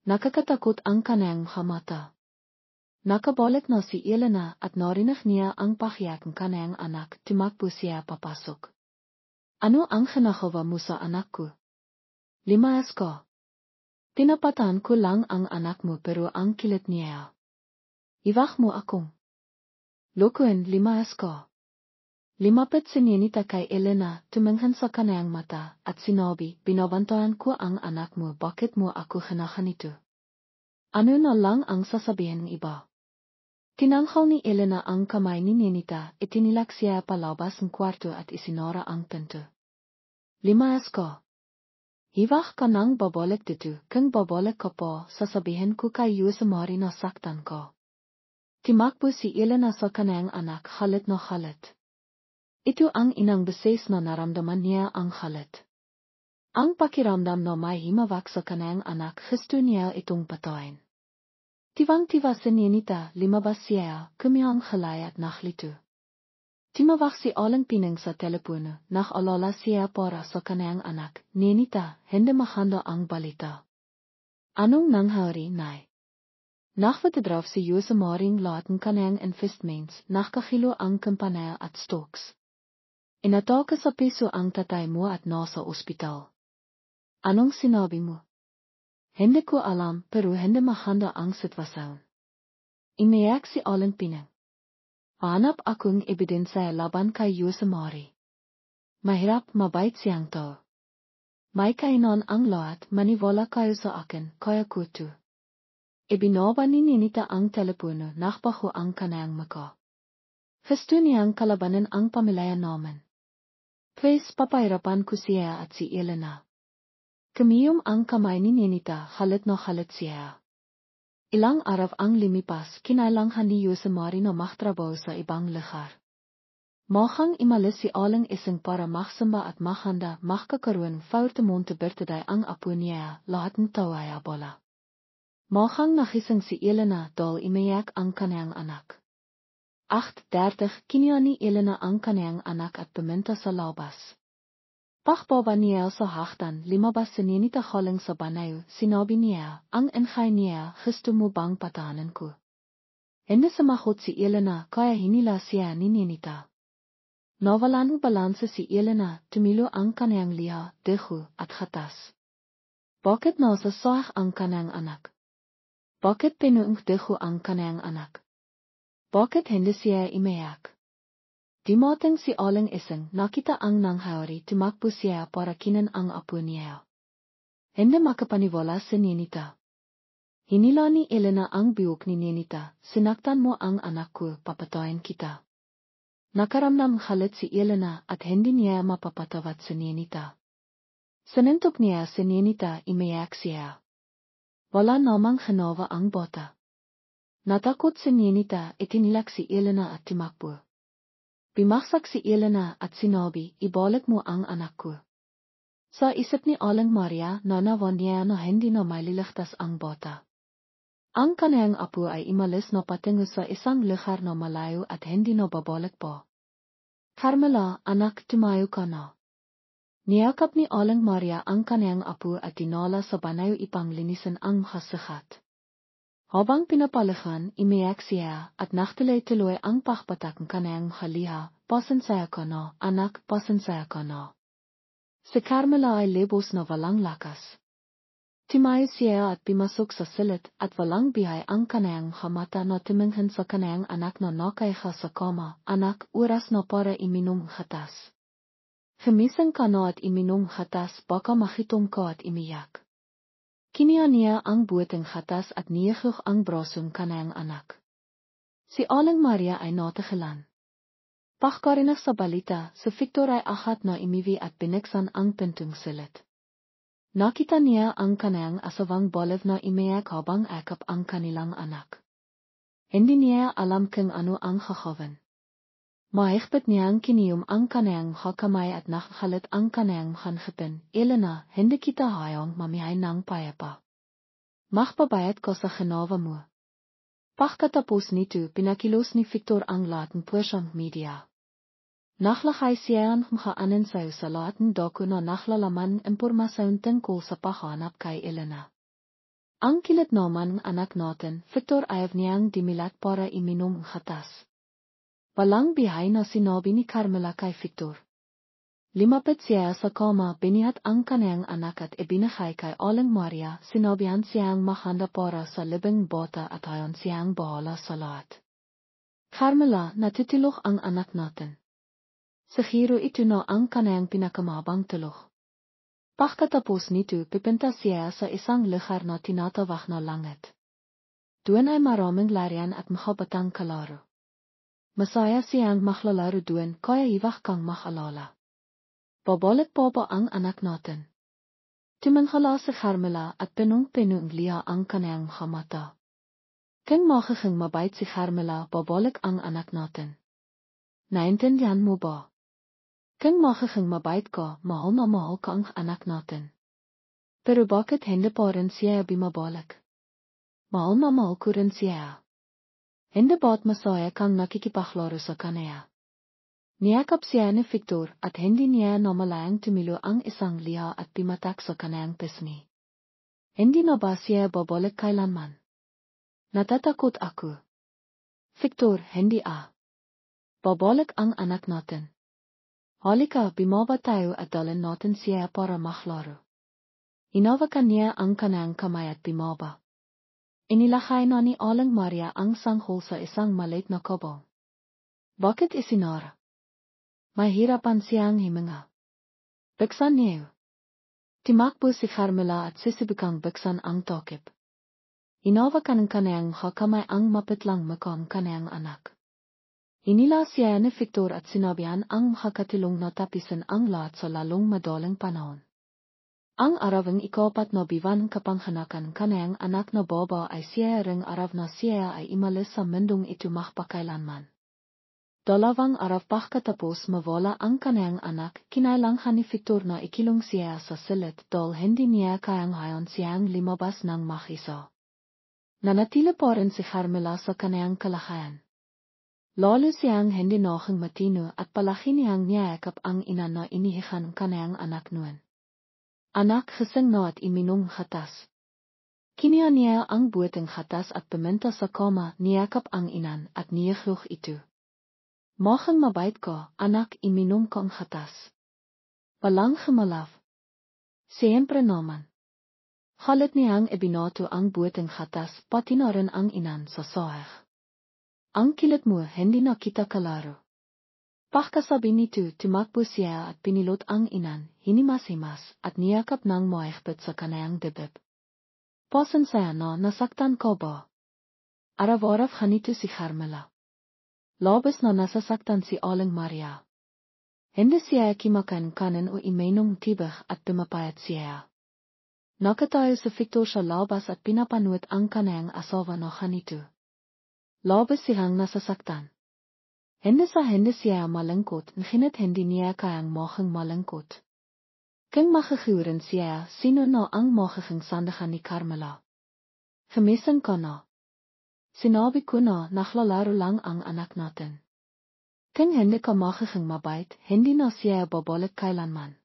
Nakakatakot ang kanyang mata. Nakabalik na si Elena at narinig niya ang paghiyak ng kanyang anak, tumakbo siya papasok. Ano ang ginagawa mo sa anak ko? Limayas ka. Tinapatan ko lang ang anak mo pero ang kilit niya. Iwag mo akong. Lokohin, limayas ka. Limapit si Ninita kay Elena, tumingin sa kanyang mata, at sinabi, binabantayan ko ang anak mo, bakit mo ako hinahanito? Ano na lang ang sasabihin ng iba? Tinanggal ni Elena ang kamay ni Ninita, itinilak siya palabas ng kwarto at isinara ang pinto. Limayas ka. Hiwag ka nang babalik dito, kung babalik ka pa, sasabihin ko kay Yosemari na saktan ka. Timakbo si Elena sa kanyang anak, halit na halit. Ito ang inang beses na naramdaman niya ang halit. Ang pakiramdam na may himawak sa kanyang anak, gusto niya itong patayin. Tiwang-tiwa si Ninita, limabas siya, kumiyang halay at naglito. Timawak si Aling Pining sa telepono, nag-alala siya para sa kanyang anak, Ninita, hindi maganda ang balita. Anong nangyari, nay? Nagverdraf si Yosemaring lahat ng kanyang investments, nakakilo ang kampanaya at stocks. Inatake sa piso ang tatay mo at nasa ospital. Anong sinabi mo? Hindi ko alam pero hindi maganda ang sitwasyon. Umiyak si Aling Pining. Hanap akong ebidensya laban kay Yosemari. Mahirap mabait siyang tao. May kainan ang lahat, maniwala kayo sa akin, kaya ko to. Ibinaba ni Ninita ang telepono, nakbaho ang kanyang mukha. Gusto niyang kalabanin ang pamilya namin. Please papahirapan ko siya at si Elena. Kumiyom ang kamay ni Ninita, halit na halit siya. Ilang araw ang lumipas, kinailangan ni Yosemari na magtrabaho sa ibang lugar. Maghang imalis si Aling Isang para magsamba at maghanda, magkakaroon foute birthday ang apo niya, lahat ng tao ay abala. Maghang nagising si Elena dahil imayak ang kanyang anak. 8:30 kinuha ni Elena ang kanyang anak at pumunta sa labas. Pagbaba niya sa hagdan, lumabas si Ninita galing sa banyo, sinabi niya, ang ingay niya, gusto mo bang patahanan ko? Hindi sumagot si Elena, kaya hinila siya ni Ninita. Nawalan ng balanse si Elena, tumilo ang kanyang liha, dugo, at gatas. Bakit nasa sahig ang kanyang anak? Bakit pinuong dugo ang kanyang anak? Bakit hindi siya imayak? Dumating si Aling Isang, nakita ang nangyari, tumakbo siya para kinin ang apo niya. Hindi makapaniwala si Ninita. Hinila ni Elena ang biyok ni Ninita, sinaktan mo ang anak ko, papatayin kita. Nakaramdam halit si Elena at hindi niya mapapatawad si Ninita. Sinuntok niya si Ninita, imayak siya. Wala namang ginawa ang bata. Natakot sinyenita itinilak si Elena at timakbo. Bimaksak si Elena at sinabi, ibalik mo ang anak ko. Sa isip ni Aling Maria na niya na hindi na maililigtas ang bata. Ang kanyang apo ay imalis na patungo sa isang lugar na malayo at hindi na babalik pa. Carmela, anak, tumayo ka na. Niyakap ni Aling Maria ang kanyang apo at dinala sa banayo ipang linisan ang kasikat. Habang pinapalihan, imiyak siya at naktuloy-tuloy ang pakpatak ng kanyang haliha, pasensya ka na, anak, pasensya ka na. Si Carmela ay lebos na walang lakas. Tumayo siya at pimasok sa silid at walang bihay ang kanyang mata na tumingin sa kanyang anak na nakaiha sa kama, anak, oras na para iminom hatas. Gemising ka na at iminom hatas baka mahitom ka at imiyak. Kiniya niya ang buting hatas at niyagug ang brasong kanyang anak. Si Aling Maria ay natigilan. Pagkarinig sa balita, si Victor ay agad na imiwi at binuksan ang pintong silid. Nakita niya ang kanyang asawang boliv na imiyak habang akap ang kanilang anak. Hindi niya alam kung ano ang gagawin. Mahigpit niyang kiniyom ang kanyang kamay at nakahalit ang kanyang ngipin. Elena, hindi kita hayang mamihay ng payapa. Magbabayad ka sa ginawa mo. Pagkatapos nito, pinakilos ni Victor ang lahat ng puwersang media. Naglagay siya ang mga anunsayo sa lahat ng dako na naglalaman impormasyon tungkol sa paghahanap kay Elena. Ang kilit naman ng anak natin, Victor, ayaw niyang dimilat para iminom ang hatas. Walang bihay na sinabi ni Carmela kay Victor. Limapit siya sa kama, binihat ang kanyang anak at ibinigay kay Aling Maria, sinabihan siyang mahanda para sa libing bata at ayon siyang bahala sa lahat. Carmela, natutulog ang anak natin. Siguro ito na ang kanyang pinakamabang tulog. Pagkatapos nito, pipinta siya sa isang lugar na tinatawag na langit. Doon ay maraming larian at mahabatang kalaro. Masaya siyang maglalaro doon kaya iwag kang makalala. Babalik pa ba ang anak natin? Tumingala si Carmela at pinong-pinong liya ang kanyang mata. Kung magiging mabait si Carmela, babalik ang anak natin. Naintindihan mo ba? Kung magiging mabait ka, mahal na mahal ka ang anak natin. Pero bakit hindi pa rin siya bumabalik? Mahal na mahal ko rin siya. Hindi ba't masaya kang nakikipaglaro sa kanya? Niyakap siya ni Victor at hindi niya namalayang tumilo ang isang liha at pimatak sa kanyang pisngi. Hindi na ba siya babalik kailanman? Natatakot ako. Victor, hindi babalik ang anak natin. Halika, bumaba tayo at dalhin natin siya para maglaro. Inawakan niya ang kanyang kamay at bumaba. Inilagay na ni Aling Maria ang sanghol sa isang maliit na kabong. Bakit isinara? Mahirapan siyang himinga. Buksan niyo. Timakbo si Carmela at sisibukang buksan ang takip. Inawakan ng kanyang kamay ang mapitlang mukha ng kanyang anak. Inila siya ni Victor at sinabihan ang makakatulong na tapisan ang lahat sa lalong madaling panahon. Ang arawang ikapat na biwan kapanghanakan kanyang anak na baba ay siya ring araw na siya ay imalis sa mundong ito magpakailanman. Dalawang araw pagkatapos mawala ang kanyang anak, kinailangan ni Victor na ikilong siya sa silid dahil hindi niya kayang hayon siyang limabas ng mag-isa. Nanatili pa rin si Carmela sa kanyang kalagayan. Lalo siyang hindi naging matino at palagi niyang niyakap ang ina na inihikan kanyang anak noon. Anak, gising na at iminom hatas. Kiniya niya ang buting hatas at pumunta sa kama, niyakap ang inan at niyagug ito. Maging mabait ka, anak, iminom ka ang hatas. Walang himalaf. Siyempre naman. Halit niyang ibinato ang buting hatas pati na rin ang inan sa sahig. Ang kilit mo hindi na kita kalaro. Pagkasabi nito, tumakbo siya at pinilot ang inan, hinimas-himas at niyakap ng mahigpit sa kanyang dibdib. Pasensya na, nasaktan ka ba? Araw-araw ganito si Carmela. Labis na nasasaktan si Aling Maria. Hindi siya kimakain kanin o iminong tibig at tumapayat siya. Nakatayo si Victor sa labas at pinapanood ang kanyang asawa na ganito. Labe sihang na sasaktan. Hende sa hende siya malangkot, nginit hindi niya kayang mohang malangkot. Kung mageguren siya, sino na ang mogiging sandagan ni Carmela. Gemissen ko na. Sinabi ko na naglalaro lang ang anak natin. Kung hindi ka magiging mabait, hindi na siya babalik kailanman.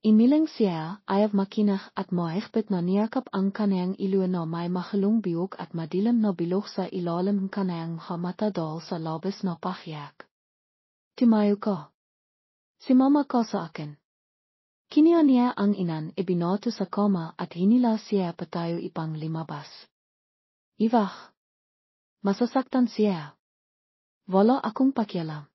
Imiling siya, ayaw makinig at mahigpit na niyakap ang kanayang ilo na may mahalong biyog at madilim na bilog sa ilalim ng kanayang matadol sa labis na pahyak. Tumayo ka. Si mama ka sa akin. Kiniya niya ang inan ibinato sa kama at hinila siya patayo ipang limabas. Iwag. Masasaktan siya. Wala akong pakialam.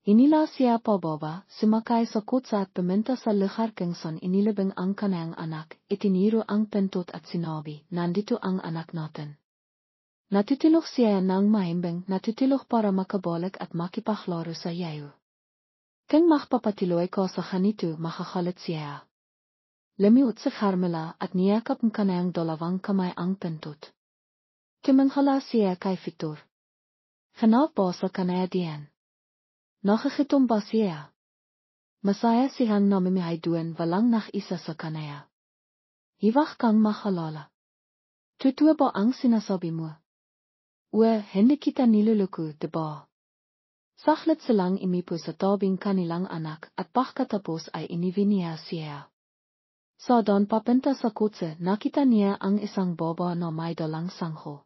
Hinila siya pababa, sumakay sa kotse at pumunta sa lugar kung saan inilibing ang kanayang anak, itiniro ang pintot at sinabi, nandito ang anak natin. Natutulog siya ng mahimbing, natutulog para makabalik at makipaglaro sa yayo. Kung magpapatiloy ko sa ganito, makakalit siya. Lumiot si Carmela at niyakap ang kanayang dalawang kamay ang pintot. Tumingala siya kay Victor. Hanap ba sa kanaya diyan? Nagegitomba siya. Masaya sihang namimihay doon walang isa sa kanaya. Hiwag kang mahalala. Totoo ba ang sinasabi mo? Hindi kita niluluko, diba? Saglit silang imipo sa tabing kanilang anak at pagkatapos ay iniviniya siya. Sa doon papunta sa kotse, nakita niya ang isang baba na may dalang sanghol.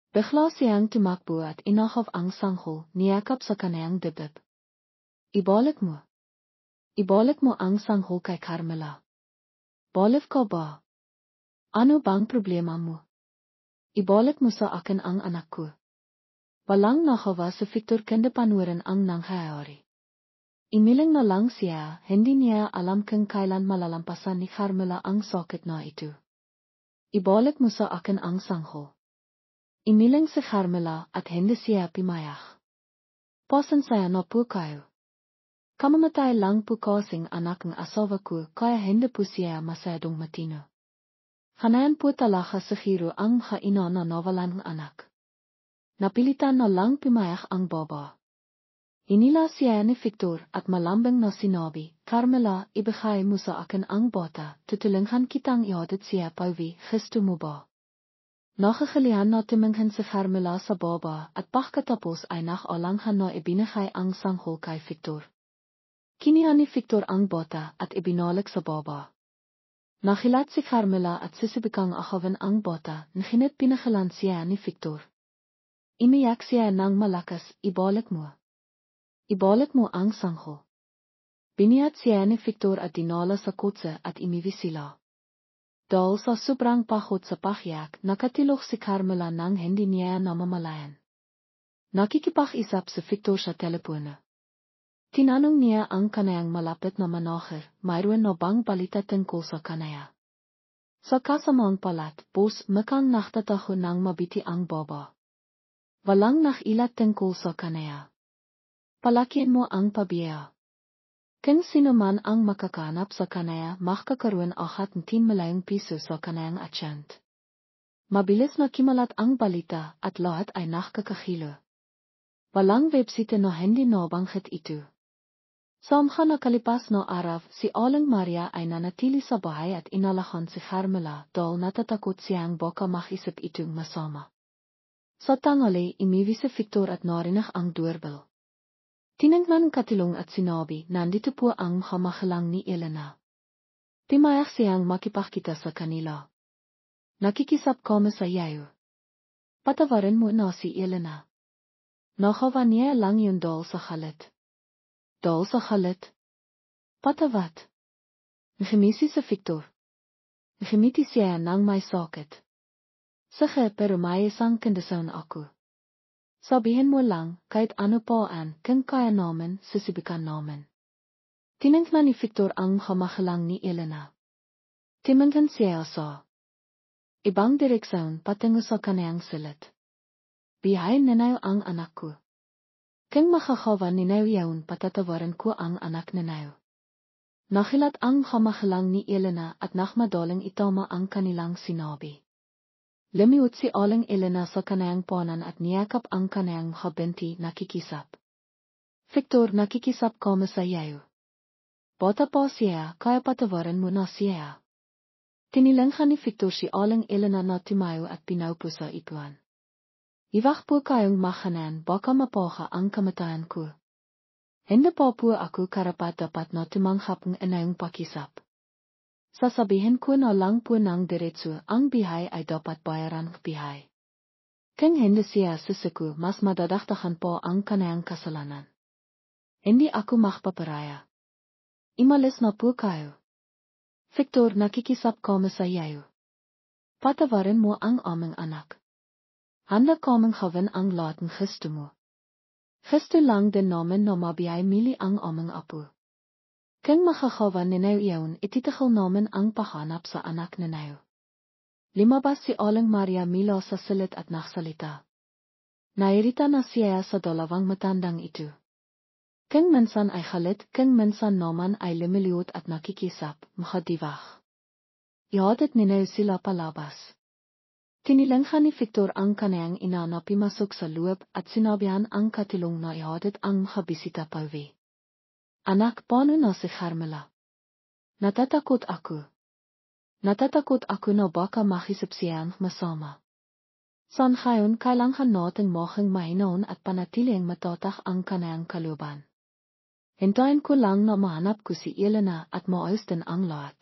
Bigla siyang tumakbo at inahaf ang sanghol, niyakap sa kanayang dibdib. Ibalik mo. Ibalik mo ang sanghol kay Carmela. Balik ka ba? Ano bang problema mo? Ibalik mo sa akin ang anak ko. Walang nakawa si Victor kundi panuorin ang nangyayari. Imiling na lang siya, hindi niya alam kung kailan malalampasan ni Carmela ang sakit na ito. Ibalik mo sa akin ang sanghol. Imiling si Carmela at hindi siya pimayag. Pasensya na po kayo. Kamamatay lang po kasing anak ng asawa ko kaya hindi po siya masyadong matino. Hanayan po talaga siguro ang ina na nawalan ng anak. Napilitan na lang pimayag ang baba. Inila siya ni Victor at malambing na sinabi, Carmela, ibigay mo sa akin ang bata, tutulungan kitang ihatid siya pauwi, gusto mo ba? Nakakalihan na tumingin si Carmela sa baba at pagkatapos ay nakalangan na ibinigay ang sanghol kay Victor. Kiniha ni Victor ang bata at ibinalik sa baba. Nakilat si Carmela at sisibikang akawin ang bata, ngunit pinakalan siya ni Victor. Imiyak siya ng malakas, ibalik mo. Ibalik mo ang sanghol. Biniyat siya ni Victor at dinala sa kotse at imiwi sila. Dahil sa sobrang pagod sa pahyak, nakatilok si Carmela nang hindi niya namamalayan. Nakikipag-isap si Victor sa telepono. Tinanong niya ang kanayang malapit na manager, mayroon na bang balita tungkol sa kanaya. Sa kasamang palat, boss, mukhang naktataho ng mabiti ang baba. Walang nakilat tungkol sa kanaya. Palakiin mo ang pabiya. Kung sino man ang makakanap sa kanaya, makakaroon agad ng 10 milyong piso sa kanayang atyant. Mabilis na kimalat ang balita at lahat ay nakakakilo. Walang website na hindi nabanggit ito. Sa nakalipas na araw, si Aling Maria ay nanatili sa bahay at inalahan si Carmela dahil natatakot siyang baka makisip itong masama. Sa tanghali, imiwi si Victor at narinig ang doorbell. Tiningnan katilong at sinabi, nandito po ang kamahalang ni Elena. Timayak siyang makipagkita sa kanila. Nakikisap kami sa yayo. Patawarin mo na si Elena. Nakawa niya lang yun dahil sa halit. Dahil sa halit? Patawat. Ngimisi si Victor. Ngimiti siya ng may sakit. Sige pero may isang kondisyon ako. Sabihin mo lang, kahit ano pa kung kaya namin, sisibikan namin. Tiningnan ni Victor ang kamahalang ni Elena. Tumingin siya sa ibang direksyon patungo sa kanayang silid. Bihay ninayo ang anak ko. Kung makakawa ninayo yaon patatawaran ko ang anak ninayo. Nakilat ang kamahalang ni Elena at nakmadaling itama ang kanilang sinabi. Limi utsi aling Elena sa kanayang ponan at niyakap ang kanayang mga binti nakikisap. Victor nakikisap kamo sa yayo. Bata pa siya, kaya patawaran mo na siya. Tinilanghan ni Victor si aling Elena na tumayo at pinaupo sa ituan. Iwag po kayong makanan baka mapoka ang kamatayan ko. Hindi pa po ako karapat dapat na tumanghap ng inayong pakisap. Sasabihin ko na lang po ng diretso ang bihay ay dapat bayaran ng bihay. Kung hindi siya susuko mas madadaktahan po ang kanayang kasalanan. Hindi ako makpaparaya. Imalis na po kayo. Victor nakikisap kamo sa yayo. Patawarin mo ang aming anak. Handa kaming gawin ang lahat ng gusto mo. Gusto lang din namin na mabiyay mili ang aming apo. Kung makakawan ninayo iyon ititakal namin ang pahanap sa anak ninayo. Limabas si Aling Maria Milo sa silid at naksalita. Nairita na siya sa dalawang matandang ito. Kung minsan ay galit, kung minsan naman ay lumiliot at nakikisap, makadiwag. Ihatid ninayo sila palabas. Tinilanghan ni Victor ang kanayang ina na pimasok sa loob at sinabihan ang katilong na ihatid ang mga bisita pauwi. Anak, paano na si Carmela? Natatakot ako. Natatakot ako na baka makisip siyang masama. San ngayon kailangan natin maging mahinaon at panatiling matatak ang kanayang kalooban. Hintayin ko lang na mahanap ko si Elena at maayos din ang lahat.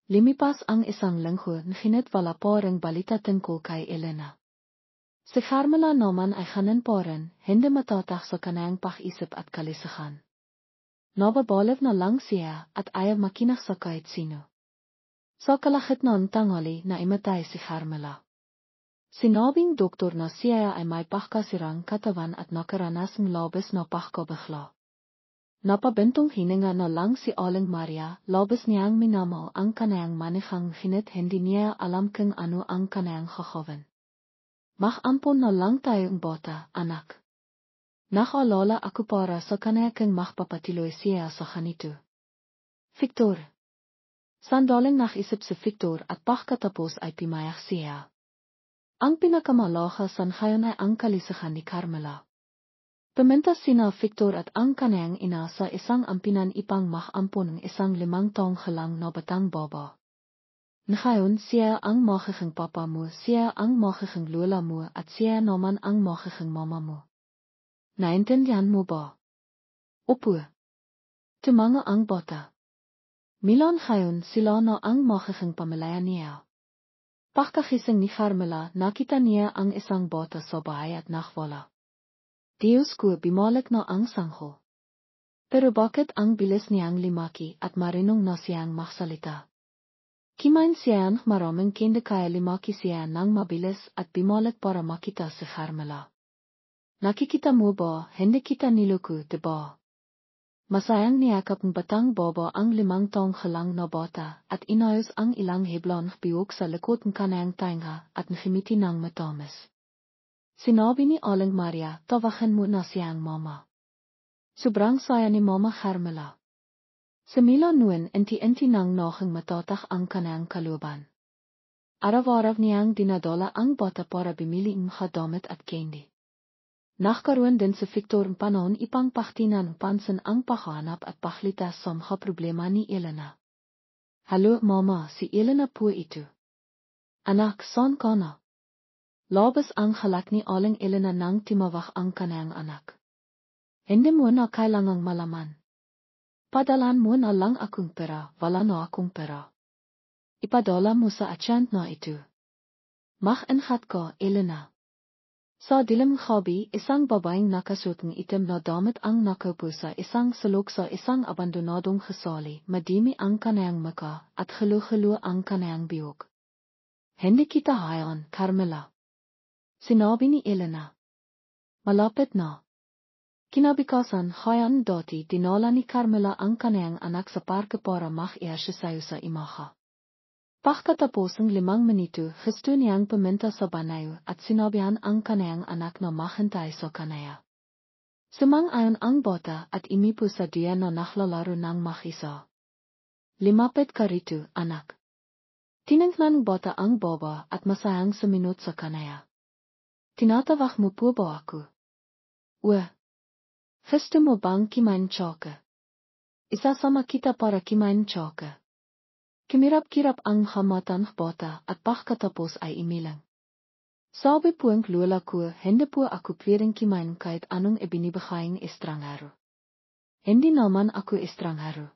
Limipas ang isang linggo ngunit wala pa ring balita tungkol kay Elena. Si Carmela naman ay kanin pa rin, hindi matatak sa kanayang pakisip at kalisahan. Nababaliw na lang siya at ayaw makinig sa kahit sino. Sa kalahit ng tanghali na imatay si Carmela. Sinabing doktor na siya ay may pakasirang katawan at nakaranas ng labis na pakabigla. Napabintong hininga na lang si Aling Maria, labis niyang minamahal ang kanayang manihang hinit hindi niya alam kung ano ang kanayang gagawin. Mag-ampon na lang tayong bata, anak. Nakaalala ako para sa kanaya kung magpapatiloy siya sa kanito. Victor. Sandaling nakisip si Victor at pagkatapos ay pimayak siya. Ang pinakamalakas sa ngayon ay ang kalisahan ni Carmela. Pumunta sina Victor at ang kanayang ina sa isang ampinan ipang mag-ampon ng isang 5 taong halang na batang baba. Ngayon siya ang magiging papa mo, siya ang magiging lola mo at siya naman ang magiging mama mo. Naintindihan mo ba? Opo. Tumanga ang bata. Milan ngayon sila na ang magiging pamilya niya. Pagkagising ni Carmela nakita niya ang isang bata sa bahay at nakwala. Diyos ko bimalik na ang sangho. Pero bakit ang bilis niyang limaki at marinong na siyang magsalita? Kimain siyang maraming kindi kaya limaki siya ng mabilis at bimalik para makita si Carmela. Nakikita mo ba, hindi kita niloko, diba? Masayang niyakap ng batang baba ang 5 taong halang na bata at inayos ang ilang heblang biyok sa likod ng kanayang tainga at nakimiti ng matamis. Sinabi ni Aling Maria, tawagan mo na siyang mama. Sobrang saya ni Mama Carmela. Sa Mila noon inti-inti nang naging matatak ang kanayang kalooban. Araw-araw niyang dinadala ang bata para bumili ng mga damit at candy. Nagkaroon din si Victor ng panahon ipang paktinan pansin ang paghanap at paglitas sa mga problema ni Elena. Halo mama, si Elena po ito. Anak, saan ka na? Labas ang halak ni Aling Elena nang timawak ang kanayang anak. Hindi mo na kailangang malaman. Padalan mo na lang akong pera, wala na akong pera. Ipadala mo sa atyant na ito. Mag-ingat ka, Elena. Sa dilim gabi, isang babaeng nakasuot ng itim na damit ang nakaupo sa isang sulok sa isang abandonadong gusali, madimi ang kanayang maka at halo-halo ang kanayang biyog. Hindi kita hayaan, Carmela. Sinabi ni Elena. Malapit na. Kinabukasan, hayaan dati dinala ni Carmela ang kanayang anak sa parke para mag-iasyasayo sa imaha. Pagkatapos ng 5 minuto, gusto niyang pumunta sa banayo at sinabihan ang kanayang anak na maghintay sa kanaya. Sumang-ayon ang bata at imipo sa diyan na naklalaro ng mag-isa. Limapit ka rito, anak. Tinengnan bota ang baba at masayang seminut sa kanaya. Tinatawag mo po ba ako? Gusto mo bang kimain choka? Isasama kita para kimain choka. Kimirap-kirap ang hamatan bota at pagkatapos ay imilang. Sabi po ang lola ko, hindi po ako pwedeng kimain kahit anong ibinibigay ng estrangero. Hindi naman ako estrangero.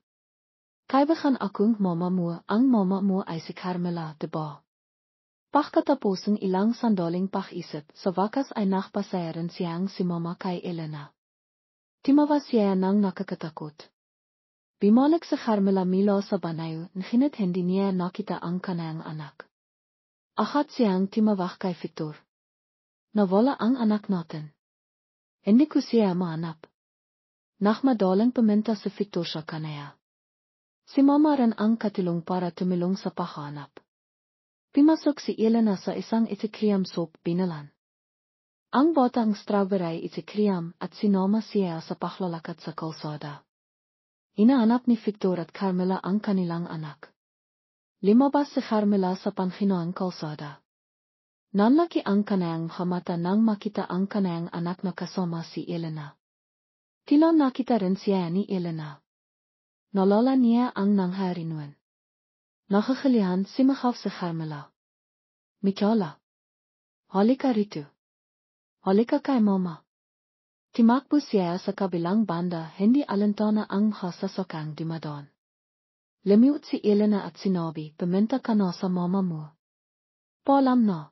Kaibigan akong mama mo, ang mama mo ay si Carmela, diba? Pagkatapos ng ilang sandaling pag-isip, sa wakas ay nakpasayaran siyang si mama kay Elena. Timawa siya nang nakakatakot. Bimalik sa Carmela mila sa banayo, ngunit hindi niya nakita ang kanayang anak. Agad siyang timawag kay Victor. Nawala ang anak natin. Hindi ko siya mahanap. Madaling pumunta sa Victor sa kanaya. Si mama rin ang katulong para tumulong sa paghahanap. Pimasok si Elena sa isang itikriam soap binalan. Ang batang strawberry itikriam at sinama siya sa paglalakad sa kalsada. Inaanap ni Victor at Carmela ang kanilang anak. Lumabas si Carmela sa panghinaan kalsada. Nanlaki ang kanayang mata nang makita ang kanayang anak na kasama si Elena. Tila nakita rin siya ni Elena. Nalala niya ang nangyari noon. Nakakalihan simahaf si Carmela. Michaela. Halika rito. Halika kay mama. Timakbo siya sa kabilang banda, hindi alintana ang hasasakang dumadaan. Lumiut si Elena at sinabi, pumunta ka na sa mama mo. Paalam na.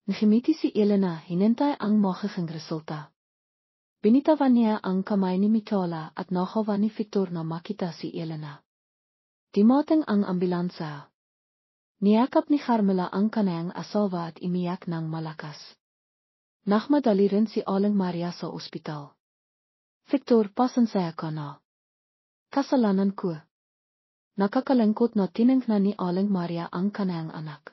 Nakimiti si Elena, hinintay ang magiging resulta. Binitawan niya ang kamay ni Michaela at nakawa ni Victor na makita si Elena. Dumating ang ambulansa. Niyakap ni Carmela ang kanayang asawa at imiyak ng malakas. Nagmadali rin si Aling Maria sa ospital. Victor, pasensya ka na. Kasalanan ko. Nakakalangkot na tiningnan ni Aling Maria ang kanayang anak.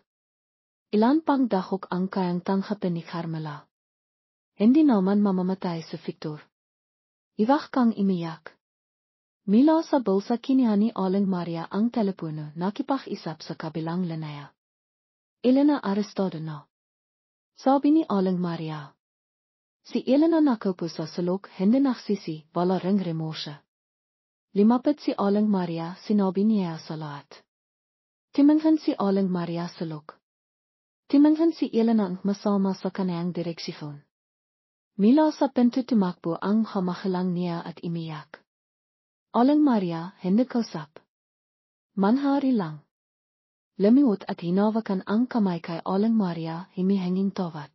Ilan pang dahok ang kayang tanggapin ni Carmela. Hindi naman mamamatay si Victor. Iwak kang imiyak. Mila sa bulsa kinuha ni Aling Maria ang telepono, nakipag-isap sa kabilang linaya. Elena arestado na. Sabi ni Aling Maria. Si Elena nakaupo sa sulok, hindi nagsisi, wala ring remorse. Lumapit si Aling Maria, sinabi niya sa lahat. Tumingin si Aling Maria sa sulok. Tumingin si Elena ang masama sa kanayang direksyon. Mila sa pinto tumakbo ang hamahalang niya at imiyak. Aling Maria, hindi kausap. Manhari lang. Lumiwat at hinawakan ang kamay kay Aling Maria, humihinging tawad.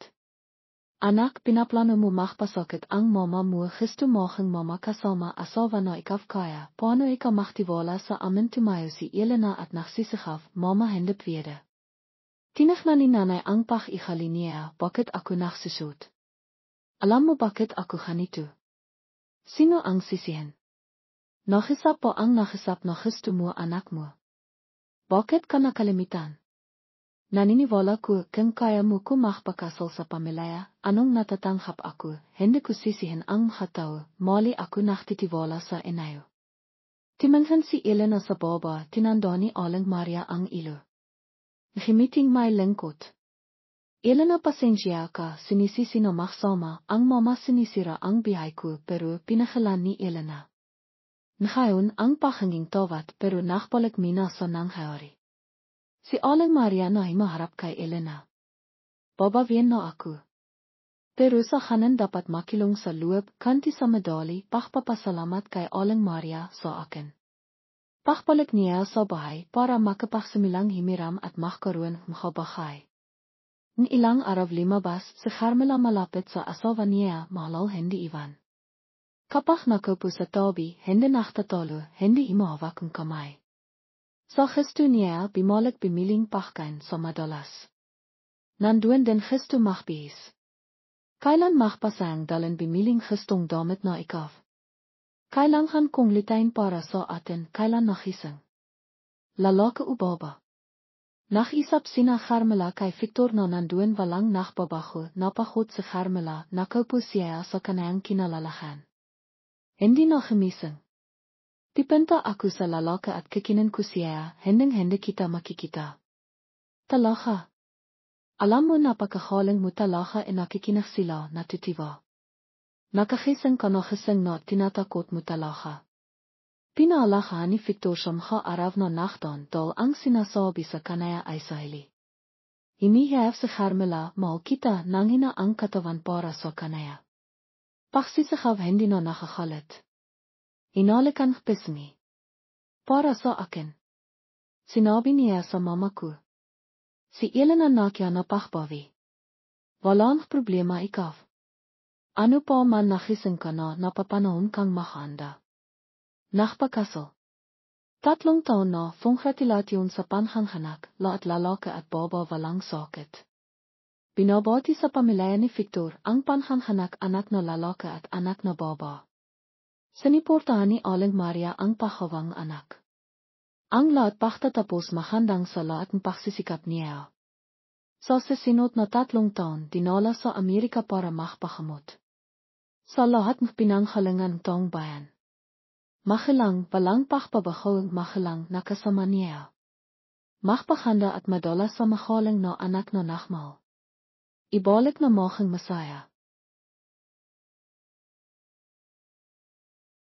Anak, pinaplano mo magpasakit ang mama mo, gusto mohang mama kasama asawa na ikaw kaya, paano ikaw magtiwala sa amin tumayo si Elena at nagsisihaf, mama hindi pwede. Tinignan ni nanay ang pag-ikali niya, bakit ako nagsusot? Alam mo bakit ako ganito? Sino ang sisihin? Nagisap po ang nagisap na gusto mo anak mo. Bakit ka nakalimitan? Naniniwala ko kung kaya mo ko magpakasal sa pamilya, anong natatanggap ako, hindi ko sisihin ang hataw, mali ako naktitiwala sa inayo. Tumingin si Elena sa baba, tinanda ni Aling Maria ang ilo. Ngimiting may lingkot. Elena, pasensya ka, sinisisi na magsama, ang mama sinisira ang bihay ko pero pinakalan ni Elena. Ngayon ang pahanging tawad pero nakbalik mina sa nangyari. Si Aling Maria na ay maharap kay Elena. Babawian na ako. Pero sa kanan dapat makilong sa loob, kanti sa medali, pagpapasalamat kay Aling Maria sa akin. Pagbalik niya sa bahay para makapagsimilang himiram at magkaroon makabahay. Ng ilang araw lumabas si Carmela malapit sa asawa niya, malal hindi iwan. Kapag nakaupo sa tabi, hindi naktatalo, hindi imahawak ang kamay. Sa gusto niya, bimalik bimiling pagkain sa madalas. Nanduan din gusto magbihis. Kailan magpasang dalan bimiling gustong damit na ikaw? Kailangan kong litain para sa atin, kailan nakisang? Lalaki o baba? Nagisap sina Carmela kay Victor na nanduan walang nakbabaho, napahot si Carmela, nakaupo siya sa kanayang kinalalahan. Hindi na gemising. Tipenta ako sa lalaki at kikinin ko siya, hindi kita makikita. Mutalaga. Alam mo napakagaling mutalaga en nakikinig sila natutuwa. Nakagising ka na gising na tinatakot mutalaga. Pinaalala ni Victor Shamha araw na naghtaan dahil ang sinasabi sa kanya ay sahili. Hinihiyap sa Carmela mahal kita nangina ang katawan para sa kanya. Pagsisakaw hindi na nakakalat. Inalikan pisngi. Para sa akin. Sinabi niya sa mama ko. Si Elena nakya na pakbawi. Walang problema ikaw. Ano pa man nagising ka na napapanahon kang mahanda. Nakpakasal. 3 taon na congratulations sa panghanghanak, laat lalaki at baba walang sakit. Binabati sa pamilya ni Victor ang panghanghanak anak na lalaki at anak na baba. Siniportahan ni Aling Maria ang pahawang anak. Ang lahat pagtatapos mahandang sa lahat ng pagsisikap niya. Sa sesinot na 3 taon dinala sa Amerika para magpahamot. Sa lahat ng pinanghalangan tong bayan. Makilang palang pagpabahawang makilang nakasama niya. Magpahanda at madala sa mahalang na anak na nakmal. Ibalik na mahang Masaya.